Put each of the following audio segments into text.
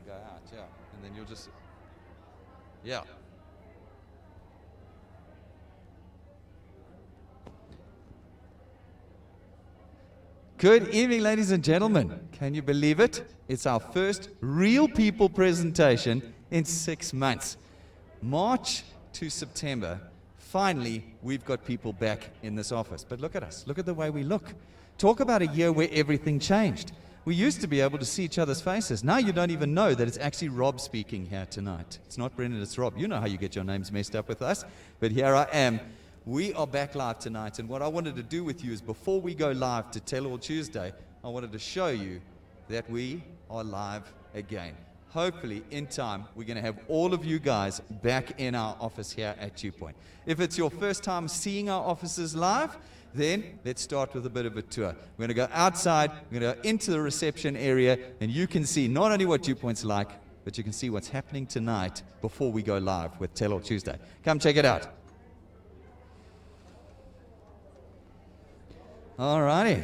it'll go out, yeah. And then you'll just, yeah. Good evening, ladies and gentlemen. Can you believe it? It's our first real people presentation in 6 months. March to September, finally, we've got people back in this office. But look at us. Look at the way we look. Talk about a year where everything changed. We used to be able to see each other's faces. Now you don't even know that it's actually Rob speaking here tonight. It's not Brendan, it's Rob. You know how you get your names messed up with us. But here I am. We are back live tonight, and what I wanted to do with you is before we go live to Tel All Tuesday, I wanted to show you that we are live again. Hopefully, in time, we're going to have all of you guys back in our office here at DuePoint. If it's your first time seeing our offices live, then let's start with a bit of a tour. We're going to go outside, we're going to go into the reception area, and you can see not only what DuePoint's like, but you can see what's happening tonight before we go live with Tel All Tuesday. Come check it out. All righty.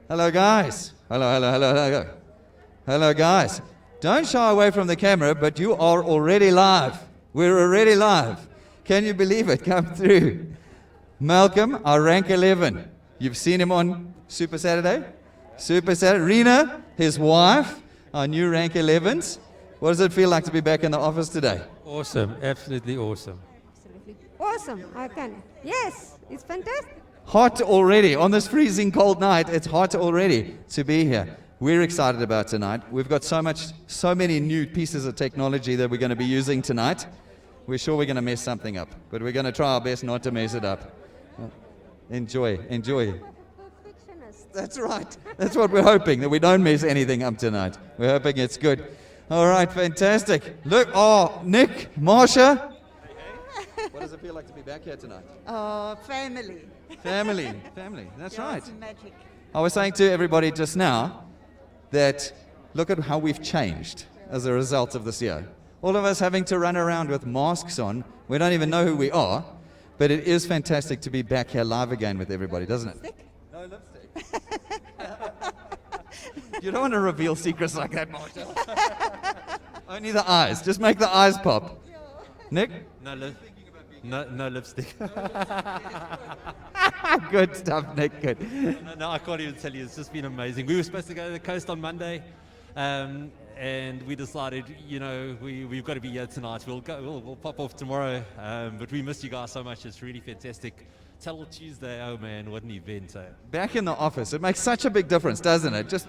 Hello, guys. Hello. Hello, guys. Don't shy away from the camera, but you are already live. We're already live. Can you believe it? Come through. Malcolm, our rank 11. You've seen him on Super Saturday? Super Saturday. Rena, his wife, our new rank 11s. What does it feel like to be back in the office today? Awesome. Absolutely awesome. Absolutely awesome. I can. Yes, it's fantastic. Hot already. On this freezing cold night, it's hot already to be here. We're excited about tonight. We've got so many new pieces of technology that we're going to be using tonight. We're sure we're going to mess something up, but we're going to try our best not to mess it up. Enjoy. That's right. That's what we're hoping, that we don't mess anything up tonight. We're hoping it's good. All right, fantastic. Look, Nick, Marsha. What does it feel like to be back here tonight? Oh, family. Family. That's right. It's magic. I was saying to everybody just now that look at how we've changed as a result of this year. All of us having to run around with masks on. We don't even know who we are. But it is fantastic to be back here live again with everybody, doesn't it? Lipstick? No lipstick. You don't want to reveal secrets like that, Marshall. Only the eyes. Just make the eyes pop. Nick? No lipstick. Good stuff, Nick. Good. No, I can't even tell you. It's just been amazing. We were supposed to go to the coast on Monday, and we decided, we've got to be here tonight. We'll pop off tomorrow, but we missed you guys so much. It's really fantastic. Tel All Tuesday, oh man, what an event. Back in the office, it makes such a big difference, doesn't it? Just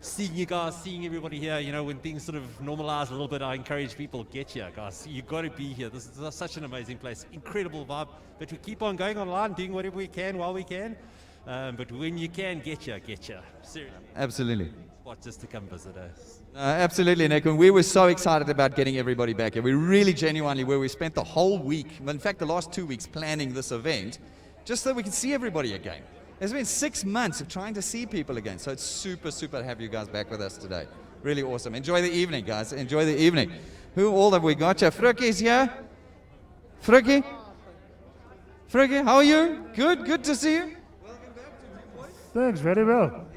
seeing you guys, seeing everybody here, when things sort of normalize a little bit, I encourage people, get here, guys. You've got to be here. This is such an amazing place, incredible vibe. But we keep on going online, doing whatever we can while we can. But when you can, get here. Seriously. Absolutely. What, just to come visit us. Absolutely, Nick. And we were so excited about getting everybody back here. We really genuinely were. We spent the whole week, in fact, the last 2 weeks planning this event just so we can see everybody again. It's been 6 months of trying to see people again. So it's super to have you guys back with us today. Really awesome. Enjoy the evening, guys. Enjoy the evening. Who all have we got here? Frikie's here. Frikkie, how are you? Good to see you. Thanks, very well.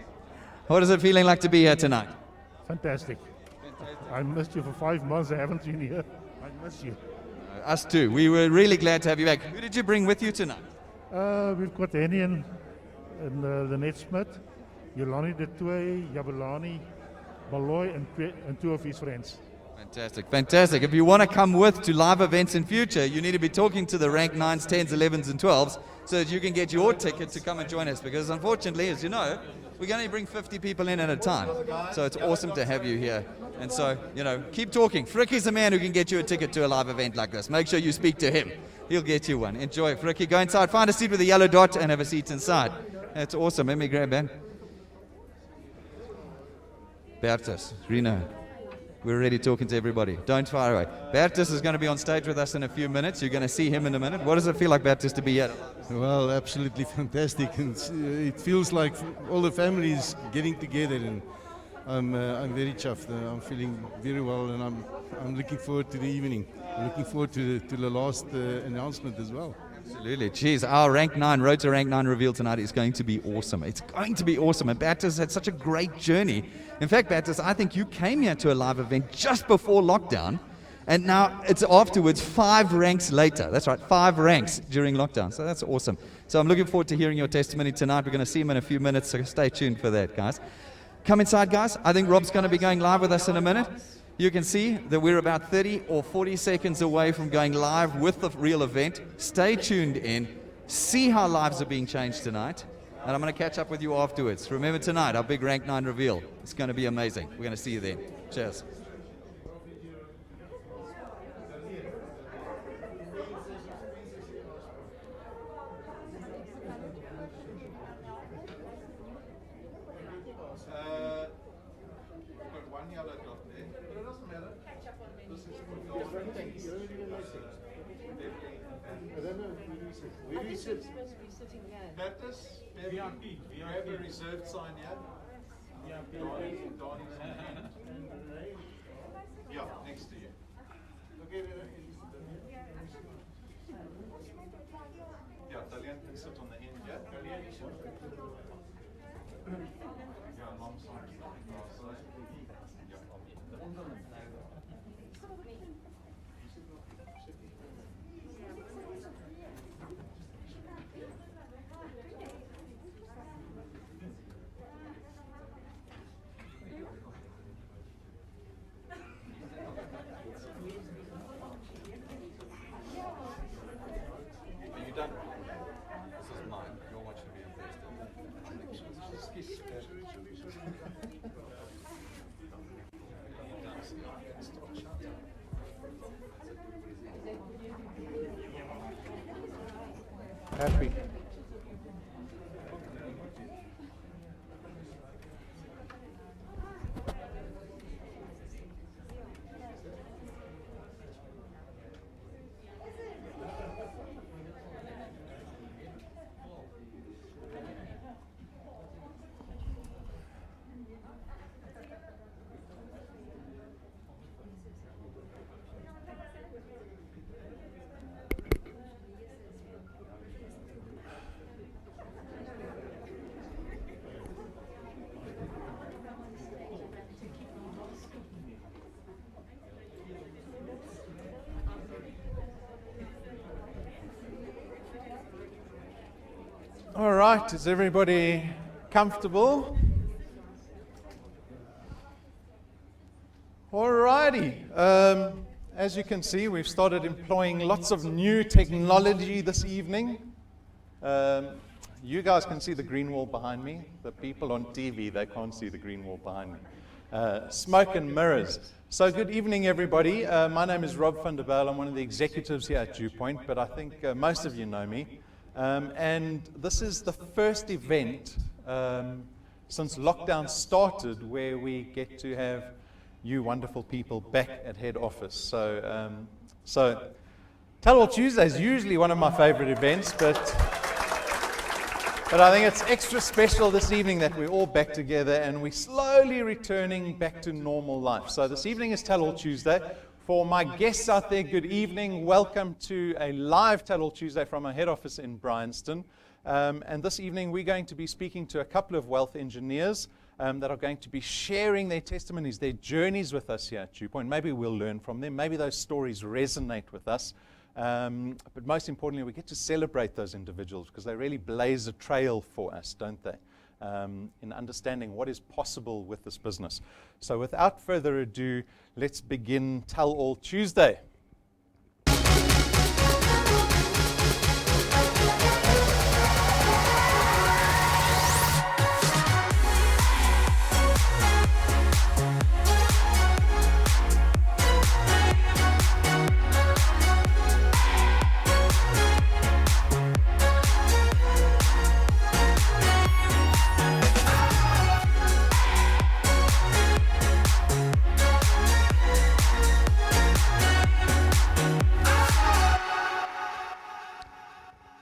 What is it feeling like to be here tonight? Fantastic. I missed you for 5 months. I haven't been here. I miss you. Us too. We were really glad to have you back. Who did you bring with you tonight? We've got Henny and the Net Smith, Yolani de Toy, Jabulani, Baloy, and 2 of his friends. Fantastic. If you want to come to live events in future, you need to be talking to the rank 9s, 10s, 11s, and 12s so that you can get your ticket to come and join us. Because unfortunately, as you know, we can only bring 50 people in at a time. So it's awesome to have you here. And so, keep talking. Frikkie's the man who can get you a ticket to a live event like this. Make sure you speak to him. He'll get you one. Enjoy. Frikkie, go inside, find a seat with a yellow dot, and have a seat inside. That's awesome. Let me grab that. Baritus, Reno. We're already talking to everybody. Don't fire away. Baritus is going to be on stage with us in a few minutes. You're going to see him in a minute. What does it feel like, Baritus, to be here? Well, absolutely fantastic. And it feels like all the family is getting together, and I'm very chuffed. I'm feeling very well, and I'm looking forward to the evening. I'm looking forward to the last announcement as well. Absolutely. Jeez, our rank 9, Road to Rank 9 reveal tonight is going to be awesome. It's going to be awesome. And Baritus had such a great journey. In fact, Baritus, I think you came here to a live event just before lockdown, and now it's afterwards 5 ranks later. That's right, 5 ranks during lockdown. So that's awesome. So I'm looking forward to hearing your testimony tonight. We're going to see him in a few minutes, so stay tuned for that, guys. Come inside, guys. I think Rob's going to be going live with us in a minute. You can see that we're about 30 or 40 seconds away from going live with the real event. Stay tuned in. See how lives are being changed tonight. And I'm going to catch up with you afterwards. Remember tonight, our big Rank 9 reveal. It's going to be amazing. We're going to see you then. Cheers. Baritus, Beverly, you have a reserved sign here? Donnie's in hand. Yeah, next to you. Yeah, Dalian can sit on the end, yeah? Yeah, alongside. Are you done? This is mine. You're watching me Happy. All right, is everybody comfortable? All righty. As you can see, we've started employing lots of new technology this evening. You guys can see the green wall behind me. The people on TV, they can't see the green wall behind me. Smoke and mirrors. So good evening, everybody. My name is Rob van der Bijl. I'm one of the executives here at DuePoint, but I think most of you know me. And this is the first event since lockdown started where we get to have you wonderful people back at head office. So Tel All Tuesday is usually one of my favorite events, but I think it's extra special this evening that we're all back together and we're slowly returning back to normal life. So this evening is Tel All Tuesday. For my guests out there, good evening. Welcome to a live Tel All Tuesday from our head office in Bryanston. And this evening we're going to be speaking to a couple of wealth engineers that are going to be sharing their testimonies, their journeys with us here at DuePoint. Maybe we'll learn from them. Maybe those stories resonate with us. But most importantly, we get to celebrate those individuals because they really blaze a trail for us, don't they? In understanding what is possible with this business. So without further ado, let's begin Tel All Tuesday.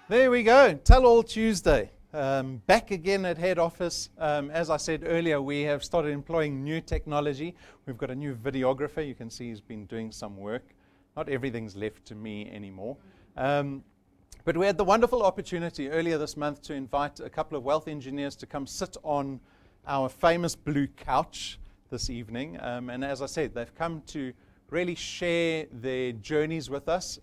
There we go, Tel All Tuesday. Back again at head office. As I said earlier, we have started employing new technology. We've got a new videographer. You can see he's been doing some work. Not everything's left to me anymore. But But we had the wonderful opportunity earlier this month to invite a couple of wealth engineers to come sit on our famous blue couch this evening. And as I said, they've come to really share their journeys with us,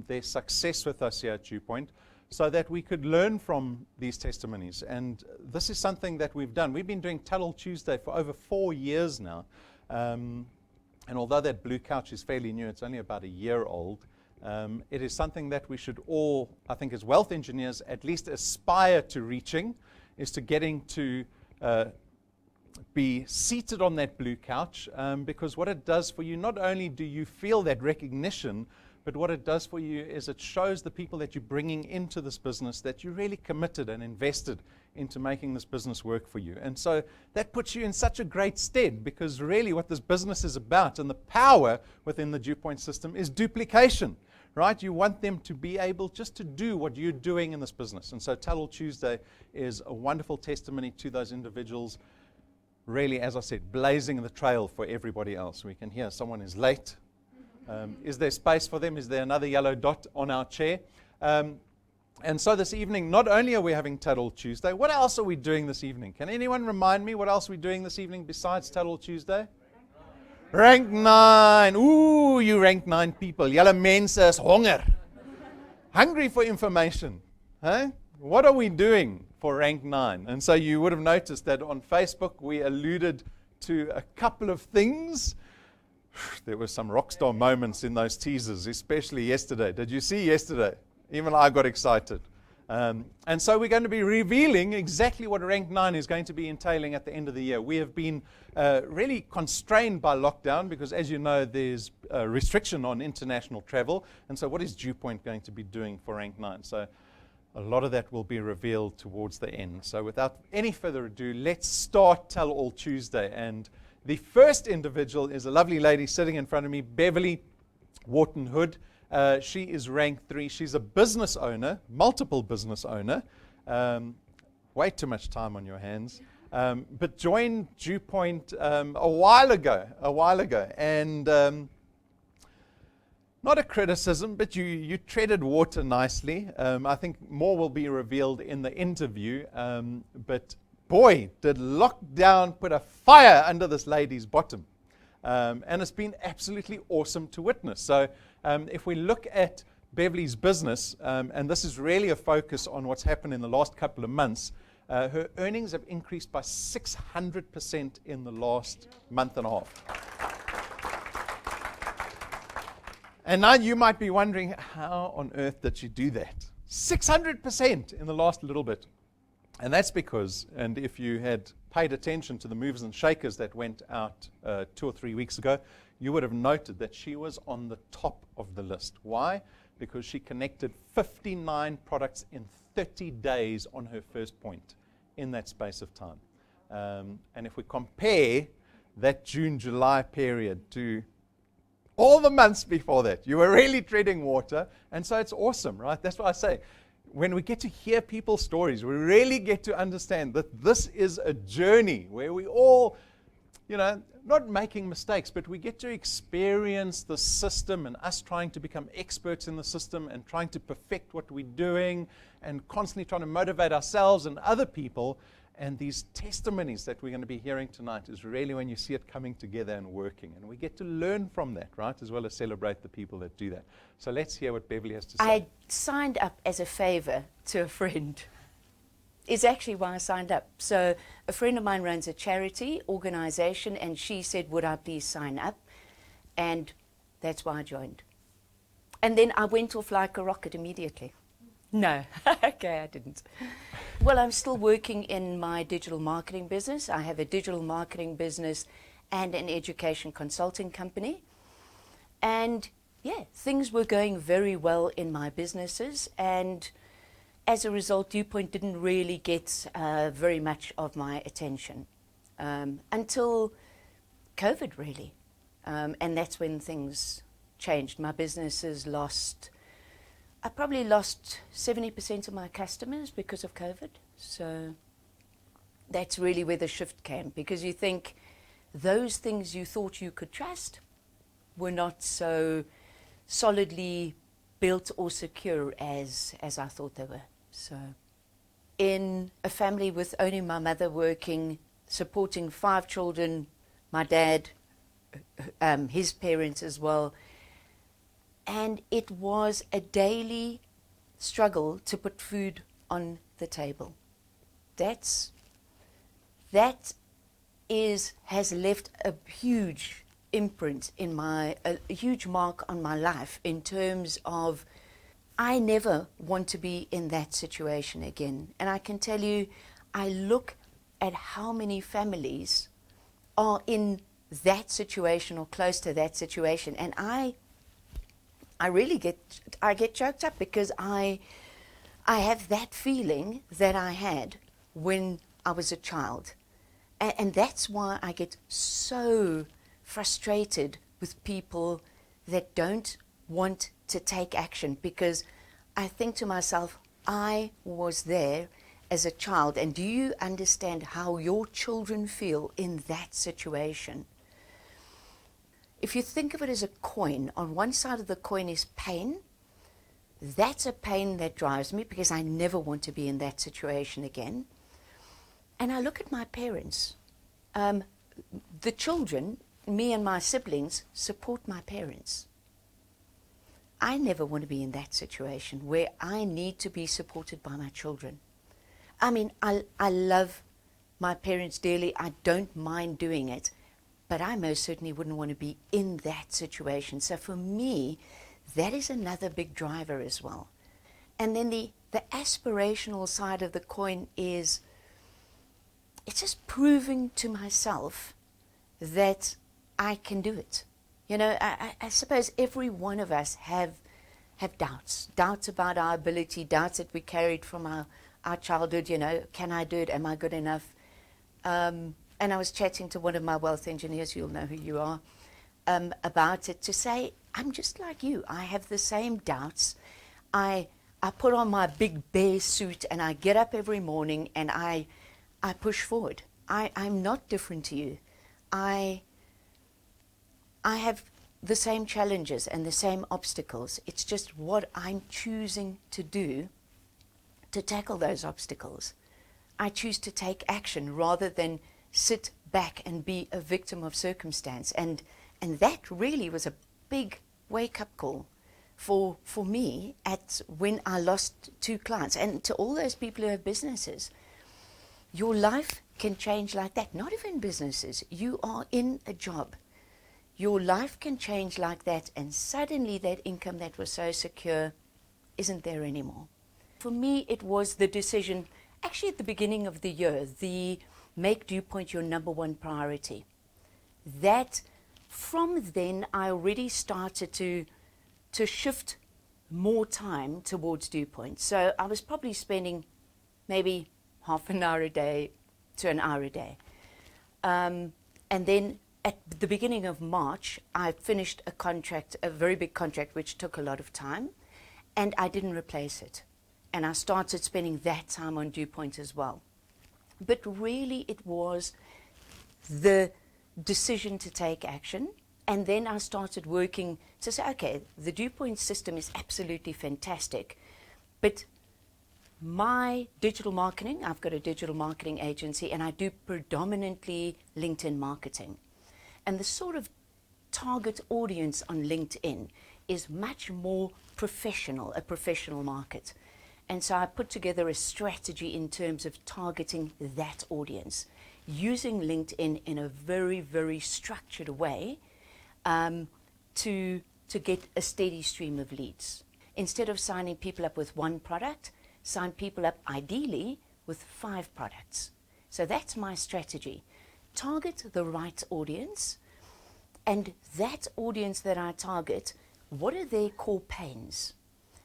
their success with us here at DuePoint, so that we could learn from these testimonies. And this is something that we've done. We've been doing Tel All Tuesday for over 4 years now. And although that blue couch is fairly new, it's only about a year old, it is something that we should all, I think as wealth engineers, at least aspire to reaching, is to getting to be seated on that blue couch, because what it does for you, not only do you feel that recognition, but what it does for you is it shows the people that you're bringing into this business that you're really committed and invested into making this business work for you. And so that puts you in such a great stead, because really what this business is about and the power within the DuePoint system is duplication, right? You want them to be able just to do what you're doing in this business. And so Tel All Tuesday is a wonderful testimony to those individuals, really, as I said, blazing the trail for everybody else. We can hear someone is late. Is there space for them? Is there another yellow dot on our chair? And so this evening, not only are we having Tel All Tuesday, what else are we doing this evening? Can anyone remind me what else we're doing this evening besides Tel All Tuesday? Rank 9. Ooh, you rank 9 people. Julle mense is honger. Hungry for information. Huh? What are we doing for rank 9? And so you would have noticed that on Facebook we alluded to a couple of things. There were some rockstar moments in those teasers, especially yesterday. Did you see yesterday? Even I got excited. And so we're going to be revealing exactly what rank 9 is going to be entailing at the end of the year. We have been really constrained by lockdown because, as you know, there's a restriction on international travel. And so what is DuePoint going to be doing for rank 9? So a lot of that will be revealed towards the end. So without any further ado, let's start Tel All Tuesday. And the first individual is a lovely lady sitting in front of me, Beverly Wharton Hood. She is rank 3. She's a business owner, multiple business owner. Way too much time on your hands. But joined DuePoint a while ago. And not a criticism, but you treaded water nicely. I think more will be revealed in the interview. But boy, did lockdown put a fire under this lady's bottom. And it's been absolutely awesome to witness. So if we look at Beverly's business, and this is really a focus on what's happened in the last couple of months, her earnings have increased by 600% in the last month and a half. And now you might be wondering, how on earth did she do that? 600% in the last little bit. And that's because, and if you had paid attention to the movers and shakers that went out 2 or 3 weeks ago, you would have noted that she was on the top of the list. Why? Because she connected 59 products in 30 days on her first point in that space of time. And if we compare that June-July period to all the months before that, you were really treading water. And so it's awesome, right? That's what I say. When we get to hear people's stories, we really get to understand that this is a journey where we all, not making mistakes, but we get to experience the system and us trying to become experts in the system and trying to perfect what we're doing and constantly trying to motivate ourselves and other people. And these testimonies that we're going to be hearing tonight is really when you see it coming together and working. And we get to learn from that, right, as well as celebrate the people that do that. So let's hear what Beverly has to say. I signed up as a favor to a friend. It's actually why I signed up. So a friend of mine runs a charity organization, and she said, would I please sign up? And that's why I joined. And then I went off like a rocket immediately. No, okay, I didn't. Well, I'm still working in my digital marketing business. I have a digital marketing business and an education consulting company. And yeah, things were going very well in my businesses. And as a result, DuePoint didn't really get very much of my attention until COVID, really. And that's when things changed. My businesses I probably lost 70% of my customers because of COVID. So that's really where the shift came, because you think those things you thought you could trust were not so solidly built or secure as I thought they were. So, in a family with only my mother working, supporting 5 children, my dad, his parents as well, and it was a daily struggle to put food on the table. That has left a huge imprint in a huge mark on my life in terms of I never want to be in that situation again. And I can tell you, I look at how many families are in that situation or close to that situation, and I really get choked up because I have that feeling that I had when I was a child. And that's why I get so frustrated with people that don't want to take action, because I think to myself, I was there as a child, and do you understand how your children feel in that situation? If you think of it as a coin, on one side of the coin is pain. That's a pain that drives me because I never want to be in that situation again. And I look at my parents. The children, me and my siblings, support my parents. I never want to be in that situation where I need to be supported by my children. I mean, I love my parents dearly. I don't mind doing it. But I most certainly wouldn't want to be in that situation. So for me, that is another big driver as well. And then the aspirational side of the coin is, it's just proving to myself that I can do it. You know, I suppose every one of us have doubts about our ability, doubts that we carried from our childhood. You know, can I do it? Am I good enough? And I was chatting to one of my wealth engineers, you'll know who you are, about it, to say, I'm just like you. I have the same doubts. I put on my big bear suit and I get up every morning and I push forward. I'm not different to you. I have the same challenges and the same obstacles. It's just what I'm choosing to do to tackle those obstacles. I choose to take action rather than sit back and be a victim of circumstance. And that really was a big wake-up call for me when I lost 2 clients. And to all those people who have businesses, your life can change like that. Not even businesses. You are in a job. Your life can change like that, and suddenly that income that was so secure isn't there anymore. For me, it was the decision, actually at the beginning of the year, make DuePoint your #1 priority. That from then I already started to shift more time towards DuePoint. So I was probably spending maybe half an hour a day to an hour a day. And then at the beginning of March, I finished a contract, a very big contract, which took a lot of time, and I didn't replace it. And I started spending that time on DuePoint as well. But really it was the decision to take action. And then I started working to say, okay, the DuePoint system is absolutely fantastic. But my digital marketing, I've got a digital marketing agency, and I do predominantly LinkedIn marketing. And the sort of target audience on LinkedIn is much more professional, a professional market. And so I put together a strategy in terms of targeting that audience, using LinkedIn in a very, very structured way to get a steady stream of leads. Instead of signing people up with 1 product, sign people up ideally with 5 products. So that's my strategy. Target the right audience, and that audience that I target, what are their core pains?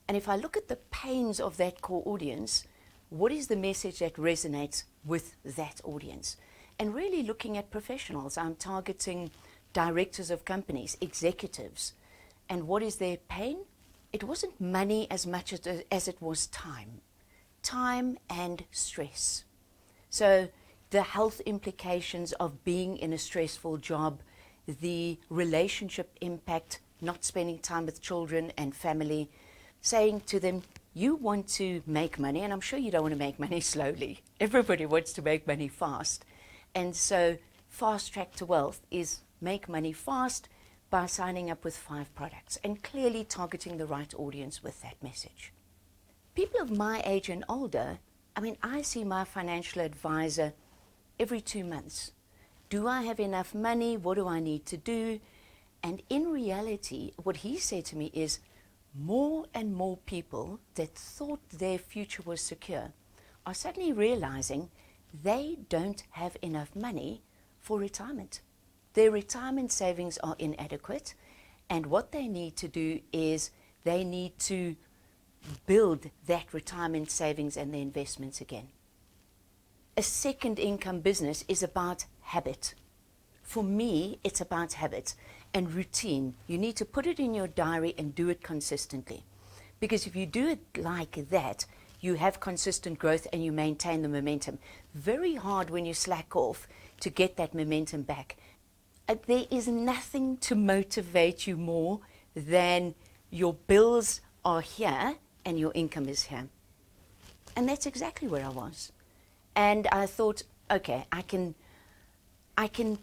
And if I look at the pains of that core audience, what is the message that resonates with that audience? And really looking at professionals, I'm targeting directors of companies, executives. And what is their pain? It wasn't money as much as it was time and stress. So the health implications of being in a stressful job, the relationship impact, not spending time with children and family, saying to them, you want to make money, and I'm sure you don't want to make money slowly. Everybody wants to make money fast. And so fast track to wealth is make money fast by signing up with 5 products and clearly targeting the right audience with that message. People of my age and older, I mean, I see my financial advisor every 2 months. Do I have enough money? What do I need to do? And in reality, what he said to me is, more and more people that thought their future was secure are suddenly realizing they don't have enough money for retirement. Their retirement savings are inadequate, and what they need to do is they need to build that retirement savings and their investments again. A second income business is about habit. For me, it's about habit and routine. You need to put it in your diary and do it consistently. Because if you do it like that, you have consistent growth and you maintain the momentum. Very hard when you slack off to get that momentum back. There is nothing to motivate you more than your bills are here and your income is here. And that's exactly where I was. And I thought, okay, I can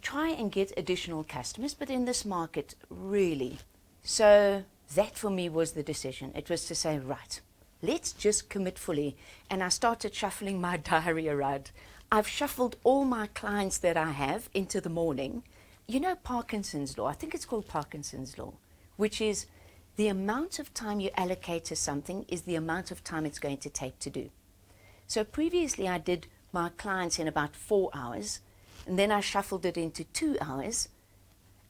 try and get additional customers, but in this market, really. So that for me was the decision. It was to say, right, let's just commit fully. And I started shuffling my diary around. I've shuffled all my clients that I have into the morning. You know Parkinson's law, I think it's called Parkinson's law, which is the amount of time you allocate to something is the amount of time it's going to take to do. So previously I did my clients in about 4 hours, and then I shuffled it into 2 hours,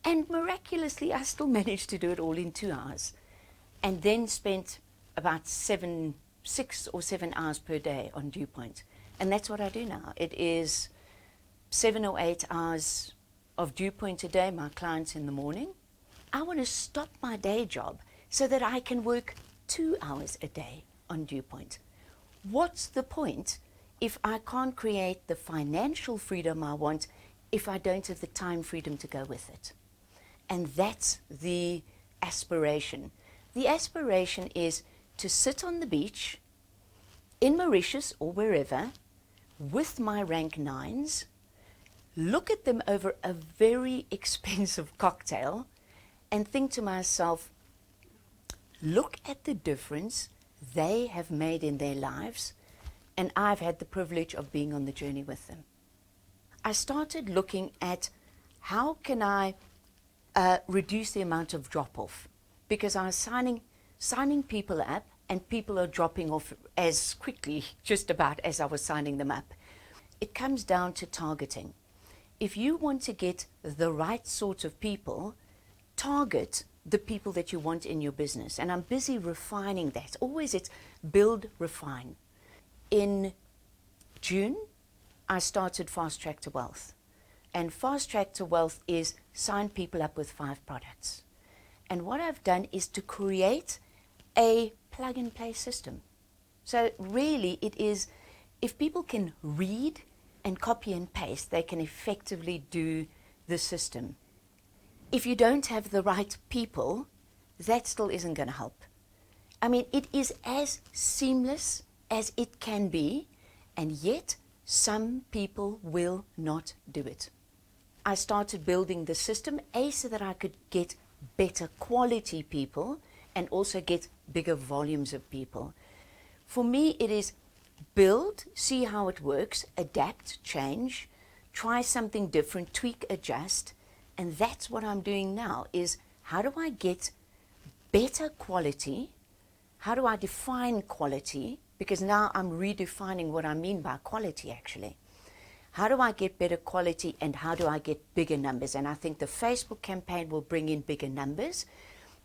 and miraculously I still managed to do it all in 2 hours, and then spent about 6 or 7 hours per day on DuePoint. And that's what I do now. It is 7 or 8 hours of DuePoint a day, my clients in the morning. I want to stop my day job so that I can work 2 hours a day on DuePoint. What's the point if I can't create the financial freedom I want if I don't have the time freedom to go with it? And that's the aspiration. The aspiration is to sit on the beach in Mauritius or wherever with my rank 9s, look at them over a very expensive cocktail and think to myself, look at the difference they have made in their lives, and I've had the privilege of being on the journey with them. I started looking at how can I reduce the amount of drop-off, because I was signing people up and people are dropping off as quickly, just about, as I was signing them up. It comes down to targeting. If you want to get the right sort of people, target the people that you want in your business. And I'm busy refining that. Always it's build, refine. In June, I started Fast Track to Wealth. And Fast Track to Wealth is sign people up with 5 products. And what I've done is to create a plug-and-play system. So really it is, if people can read and copy and paste, they can effectively do the system. If you don't have the right people, that still isn't going to help. I mean, it is as seamless as it can be, and yet some people will not do it. I started building the system, so that I could get better quality people and also get bigger volumes of people. For me, it is build, see how it works, adapt, change, try something different, tweak, adjust. And that's what I'm doing now, is how do I get better quality? How do I define quality? Because now I'm redefining what I mean by quality, actually. How do I get better quality, and how do I get bigger numbers? And I think the Facebook campaign will bring in bigger numbers,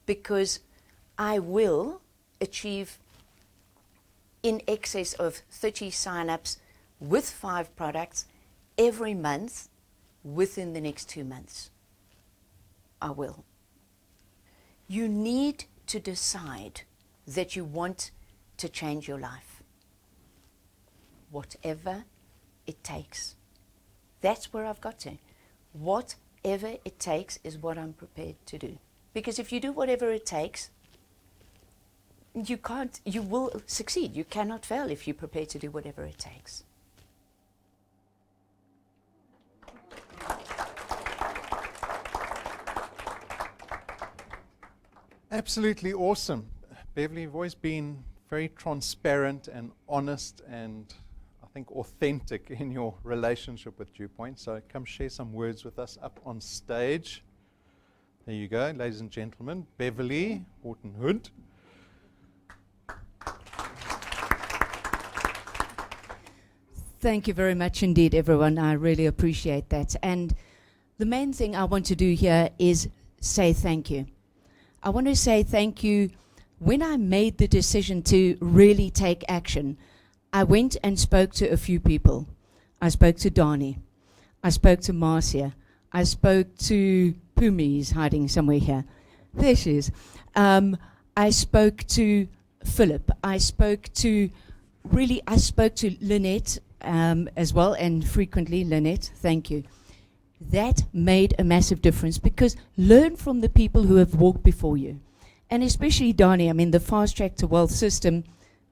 because I will achieve in excess of 30 sign-ups with 5 products every month within the next 2 months. I will. You need to decide that you want to change your life. Whatever it takes. That's where I've got to. Whatever it takes is what I'm prepared to do. Because if you do whatever it takes, you will succeed. You cannot fail if you're prepared to do whatever it takes. Absolutely awesome. Beverly, you've always been very transparent and honest and I think authentic in your relationship with DuePoint. So come share some words with us up on stage. There you go, ladies and gentlemen. Beverly Horton Hood. Thank you very much indeed, everyone. I really appreciate that. And the main thing I want to do here is say thank you. I want to say thank you. When I made the decision to really take action, I went and spoke to a few people. I spoke to Donnie. I spoke to Marcia. I spoke to Pumi, he's hiding somewhere here. There she is. I spoke to Philip. I spoke to Lynette as well, and frequently Lynette, thank you. That made a massive difference, because learn from the people who have walked before you. And especially Donnie, I mean, the Fast Track to Wealth system,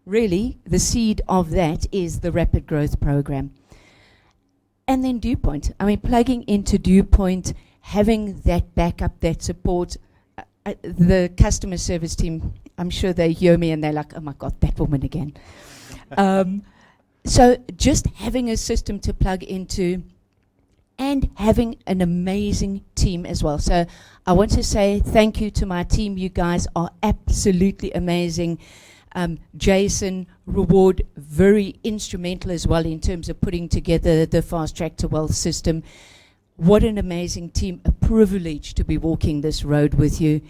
really, the seed of that is the Rapid Growth Program. And then DuePoint. I mean, plugging into DuePoint, having that backup, that support, the customer service team, I'm sure they hear me and they're like, oh my God, that woman again. So just having a system to plug into, and having an amazing team as well. So I want to say thank you to my team. You guys are absolutely amazing. Jason Reward, very instrumental as well in terms of putting together the Fast Track to Wealth system. What an amazing team. A privilege to be walking this road with you.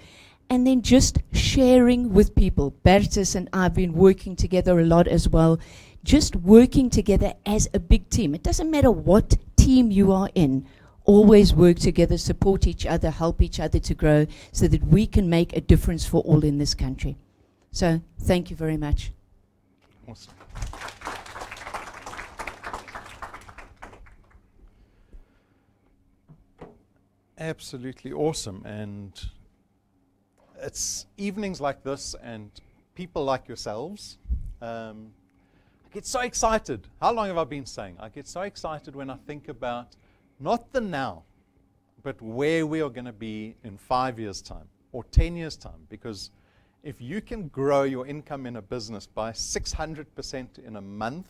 And then just sharing with people. Baritus and I have been working together a lot as well. Just working together as a big team. It doesn't matter what team you are in. Always work together, support each other, help each other to grow so that we can make a difference for all in this country. So thank you very much. Awesome. Absolutely awesome. And it's evenings like this and people like yourselves. I get so excited. How long have I been saying? I get so excited when I think about not the now, but where we are going to be in 5 years' time or 10 years' time. Because if you can grow your income in a business by 600% in a month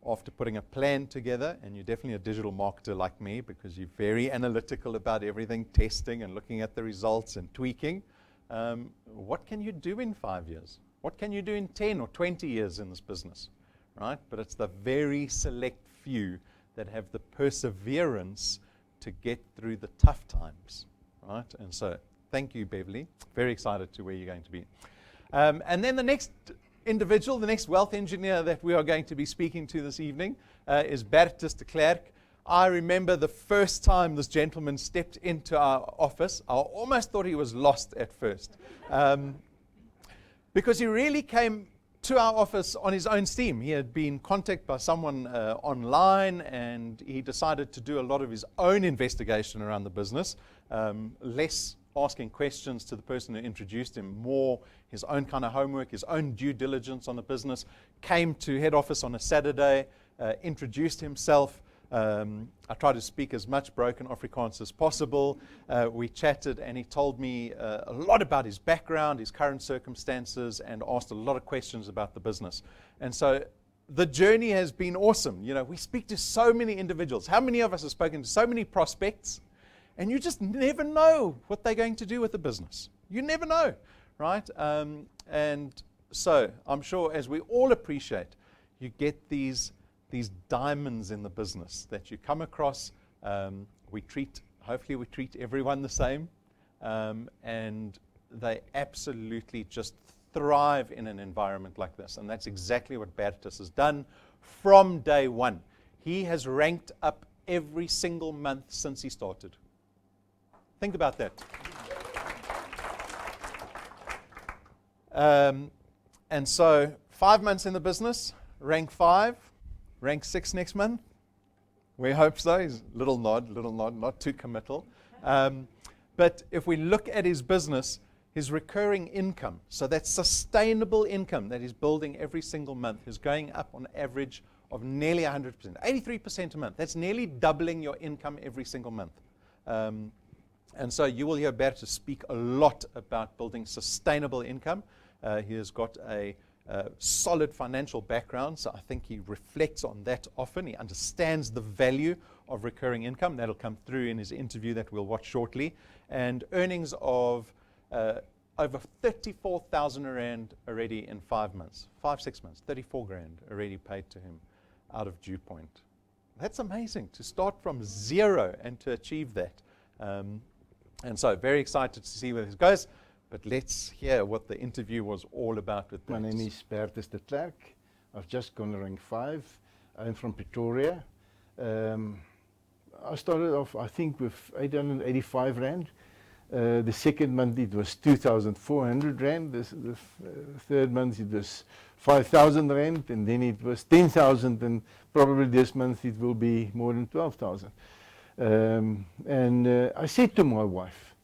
after putting a plan together, and you're definitely a digital marketer like me because you're very analytical about everything, testing and looking at the results and tweaking, what can you do in 5 years? What can you do in 10 or 20 years in this business, right? But it's the very select few that have the perseverance to get through the tough times, right? And so, thank you, Beverly. Very excited to where you're going to be. And then the next individual, the next wealth engineer that we are going to be speaking to this evening is Baritus de Klerk. I remember the first time this gentleman stepped into our office, I almost thought he was lost at first. Because he really came to our office on his own steam. He had been contacted by someone online, and he decided to do a lot of his own investigation around the business, less asking questions to the person who introduced him, more his own kind of homework, his own due diligence on the business, came to head office on a Saturday, introduced himself. I tried to speak as much broken Afrikaans as possible. We chatted, and he told me a lot about his background, his current circumstances, and asked a lot of questions about the business. And so the journey has been awesome. You know, we speak to so many individuals. How many of us have spoken to so many prospects, and you just never know what they're going to do with the business? You never know, right? And so I'm sure, as we all appreciate, you get these diamonds in the business that you come across. Hopefully we treat everyone the same, and they absolutely just thrive in an environment like this. And that's exactly what Baritus has done from day one. He has ranked up every single month since he started. Think about that. And so 5 months in the business, rank 5. Rank 6 next month? We hope so. He's little nod, not too committal. But if we look at his business, his recurring income, so that sustainable income that he's building every single month, is going up on average of nearly 100%, 83% a month. That's nearly doubling your income every single month. And so you will hear Baritus speak a lot about building sustainable income. He has got a solid financial background, so I think he reflects on that often. He understands the value of recurring income. That'll come through in his interview that we'll watch shortly. And earnings of over 34,000 Rand already in 5 months, 6 months, 34 grand already paid to him out of DuePoint. That's amazing to start from zero and to achieve that. And so very excited to see where this goes. But let's hear what the interview was all about with My name is Baritus de Klerk. I've just gone rank 5. I'm from Pretoria. I started off, I think, with 885 Rand. The second month it was 2,400 Rand. The third month it was 5,000 Rand, and then it was 10,000, and probably this month it will be more than 12,000. And I said to my wife,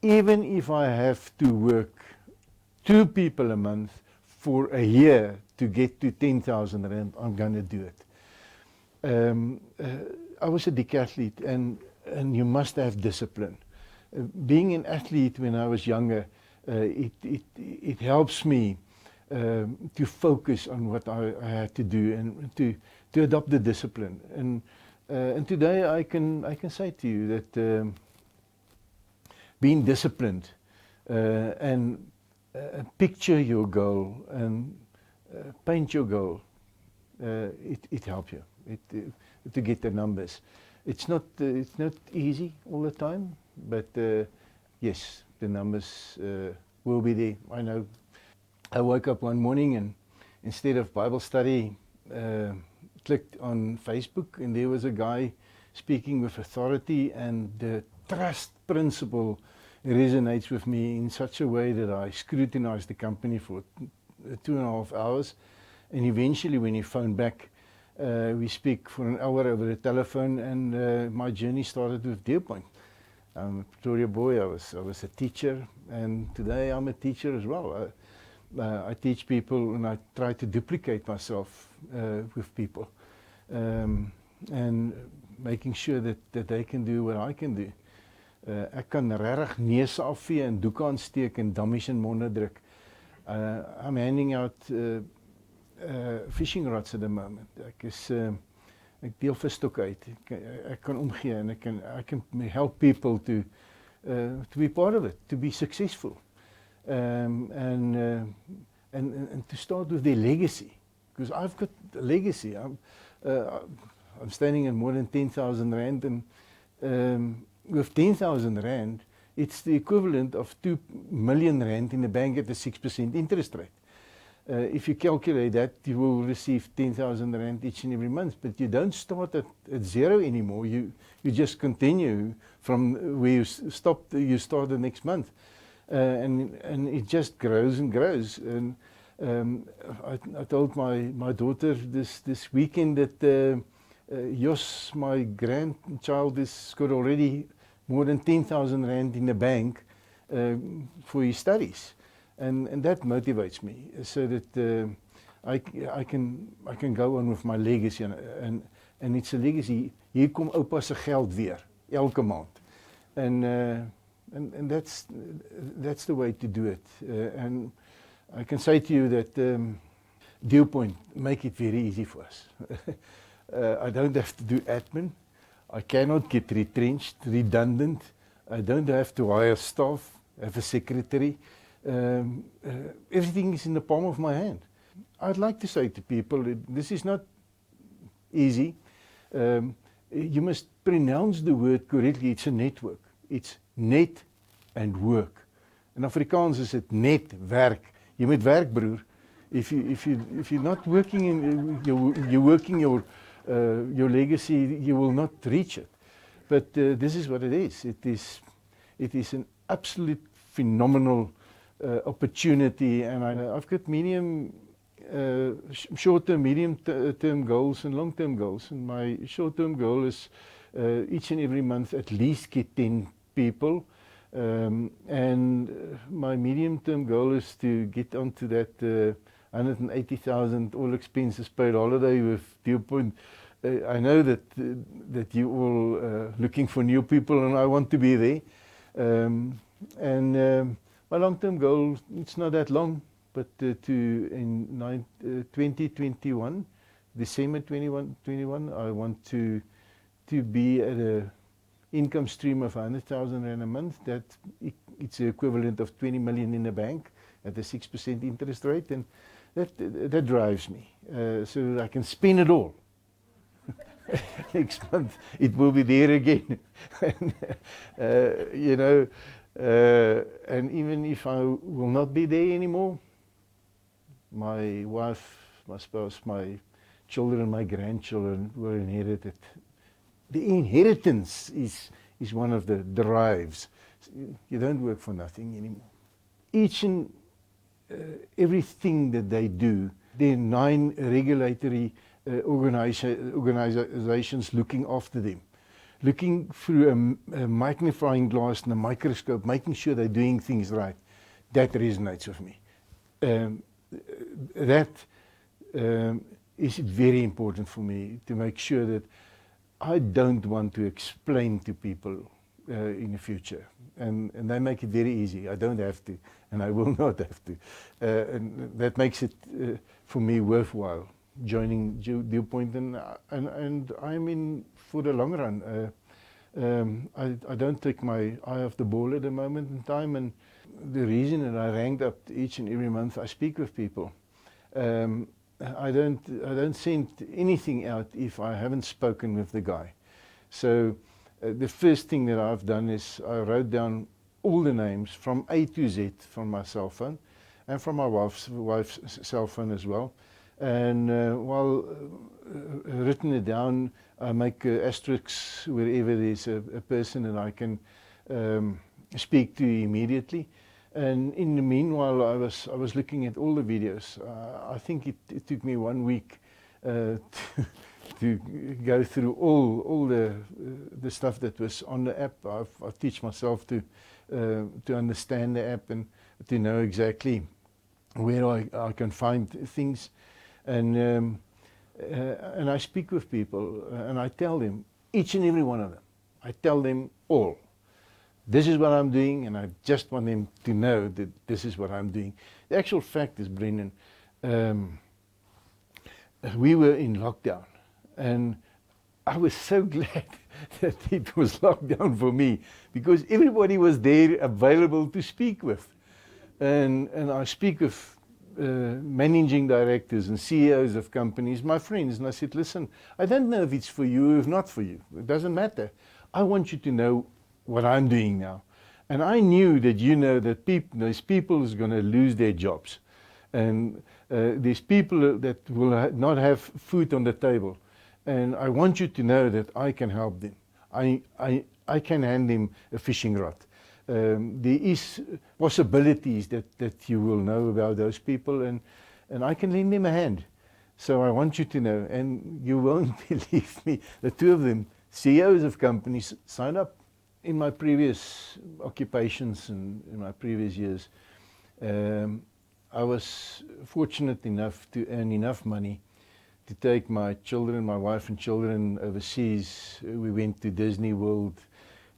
even if I have to work 2 people a month for a year to get to 10,000 Rand, I'm going to do it. I was a decathlete, and you must have discipline. Being an athlete when I was younger, it helps me to focus on what I had to do and to adopt the discipline. And today I can say to you that being disciplined and picture your goal and paint your goal, it helps you to get the numbers. It's not easy all the time, but yes, the numbers will be there. I know. I woke up one morning and instead of Bible study, clicked on Facebook, and there was a guy speaking with authority, and the trust principle resonates with me in such a way that I scrutinized the company for 2.5 hours, and eventually when he phoned back, we speak for an hour over the telephone, and my journey started with DuePoint. I'm a Pretoria boy. I was a teacher, and today I'm a teacher as well. I teach people, and I try to duplicate myself with people, and making sure that they can do what I can do. Ek kan regtig neuse afvee en doeke aansteek en dummies in monde druk. I'm handing out fishing rods at the moment. Ek deel visstokke uit. Ek kan omgee en I can help people to be part of it, to be successful. And to start with their legacy, because I've got a legacy. I'm standing at more than 10,000 Rand, and with 10,000 Rand, it's the equivalent of 2 million Rand in the bank at a 6% interest rate. If you calculate that, you will receive 10,000 Rand each and every month, but you don't start at zero anymore. You just continue from where you stopped. You start the next month. And it just grows and grows. And I told my daughter this weekend that Jos, my grandchild, has got already more than 10,000 Rand in the bank for his studies, and that motivates me so that I can go on with my legacy, and it's a legacy. Hier kom oupa se geld weer elke maand, and that's the way to do it. And I can say to you that DuePoint make it very easy for us. I don't have to do admin. I cannot get retrenched, redundant. I don't have to hire staff, have a secretary. Everything is in the palm of my hand. I'd like to say to people that this is not easy. You must pronounce the word correctly. It's a network. It's net and work. In Afrikaans is it net werk. Jy moet werk, broer. If you're not working, you're working your legacy, you will not reach it. But this is what it is. It is an absolute phenomenal opportunity, and I've got short-term, medium-term goals and long-term goals. And my short-term goal is each and every month at least get 10 people My medium-term goal is to get onto that 180,000 all expenses paid holiday with DuePoint. I know that you all looking for new people, and I want to be there. My long-term goal, it's not that long, but in 2021, December 2021, I want to be at a income stream of 100,000 rand a month. It's the equivalent of 20 million in the bank at a 6% interest rate, and that drives me, so that I can spend it all. Next month it will be there again. You know, and even if I will not be there anymore, my wife, my spouse, my children, my grandchildren will inherit it. The inheritance is one of the drives. You don't work for nothing anymore. Each and everything that they do, there are 9 regulatory organizations looking after them, looking through a magnifying glass and a microscope, making sure they're doing things right. That resonates with me. That is very important for me, to make sure that I don't want to explain to people in the future. And they make it very easy. I don't have to, and I will not have to. And that makes it, for me, worthwhile joining DuePoint, and I'm in for the long run. I don't take my eye off the ball at the moment in time, and the reason that I ranked up each and every month I speak with people. I don't send anything out if I haven't spoken with the guy. So the first thing that I've done is I wrote down all the names from A to Z from my cell phone, and from my wife's cell phone as well. And while written it down, I make asterisks wherever there's a person that I can speak to immediately. And in the meanwhile, I was looking at all the videos. I think it took me 1 week to go through all the stuff that was on the app. I teach myself to understand the app and to know exactly where I can find things. And I speak with people, and I tell them, each and every one of them, I tell them all, this is what I'm doing, and I just want them to know that this is what I'm doing. The actual fact is, Brendan, we were in lockdown, and I was so glad that it was lockdown for me, because everybody was there available to speak with. And I speak with managing directors and CEOs of companies, my friends, and I said, listen, I don't know if it's for you or if not for you. It doesn't matter. I want you to know what I'm doing now. And I knew that you know that there's people who's going to lose their jobs. And there's people that will not have food on the table. And I want you to know that I can help them. I can hand them a fishing rod. There is possibilities that you will know about those people, and I can lend them a hand. So I want you to know, and you won't believe me, the 2 of them, CEOs of companies, signed up. In my previous occupations and in my previous years, I was fortunate enough to earn enough money to take my children, my wife and children overseas. We went to Disney World.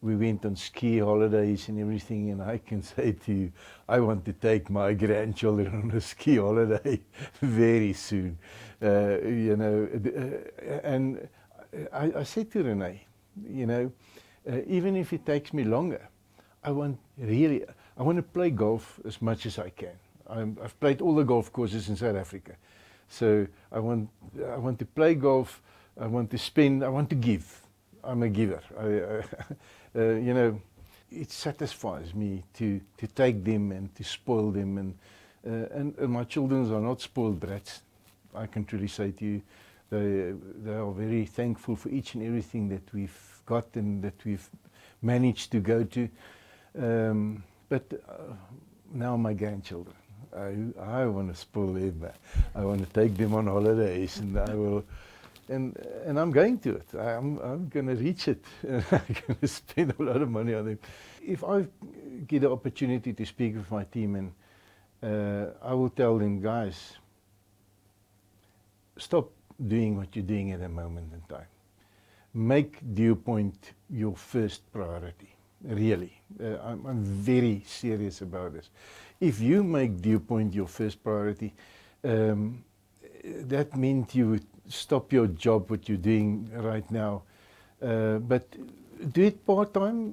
We went on ski holidays and everything, and I can say to you, I want to take my grandchildren on a ski holiday very soon. You know, and I said to Renee, you know, even if it takes me longer, I want to play golf as much as I can. I've played all the golf courses in South Africa, so I want to play golf. I want to give. I'm a giver. You know, it satisfies me to take them and to spoil them, and my children are not spoiled brats. I can truly say to you, they are very thankful for each and everything that we've got and that we've managed to go to. But now my grandchildren, I want to spoil them. I want to take them on holidays, and I will and I'm going to it. I'm going to reach it. I'm going to spend a lot of money on it. If I get the opportunity to speak with my team, and I will tell them, guys, stop doing what you're doing at the moment in time. Make DuePoint your first priority. Really, I'm very serious about this. If you make DuePoint your first priority, that means you would stop your job, what you're doing right now, but do it part-time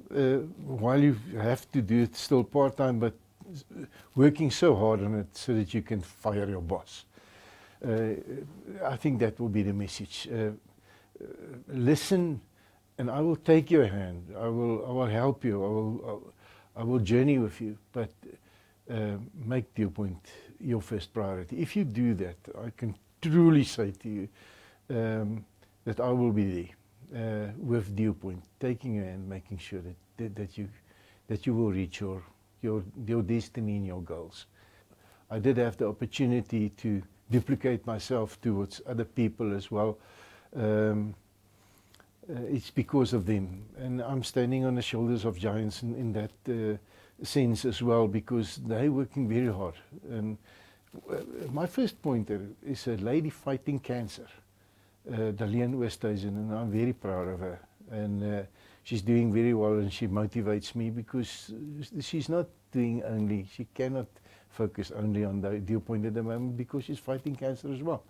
while you have to do it still part-time, but working so hard on it so that you can fire your boss. I think that will be the message. Listen, and I will take your hand. I will help you. I will journey with you. But make DuePoint your first priority. If you do that, I can truly say to you that I will be there with DuePoint, taking your hand, making sure that you will reach your destiny and your goals. I did have the opportunity to duplicate myself towards other people as well. It's because of them, and I'm standing on the shoulders of giants in that sense as well, because they're working very hard. And my first pointer is a lady fighting cancer, Darlene Oosthuizen, and I'm very proud of her. And she's doing very well, and she motivates me because she's not doing only, she cannot focus only on the DuePoint at the moment because she's fighting cancer as well.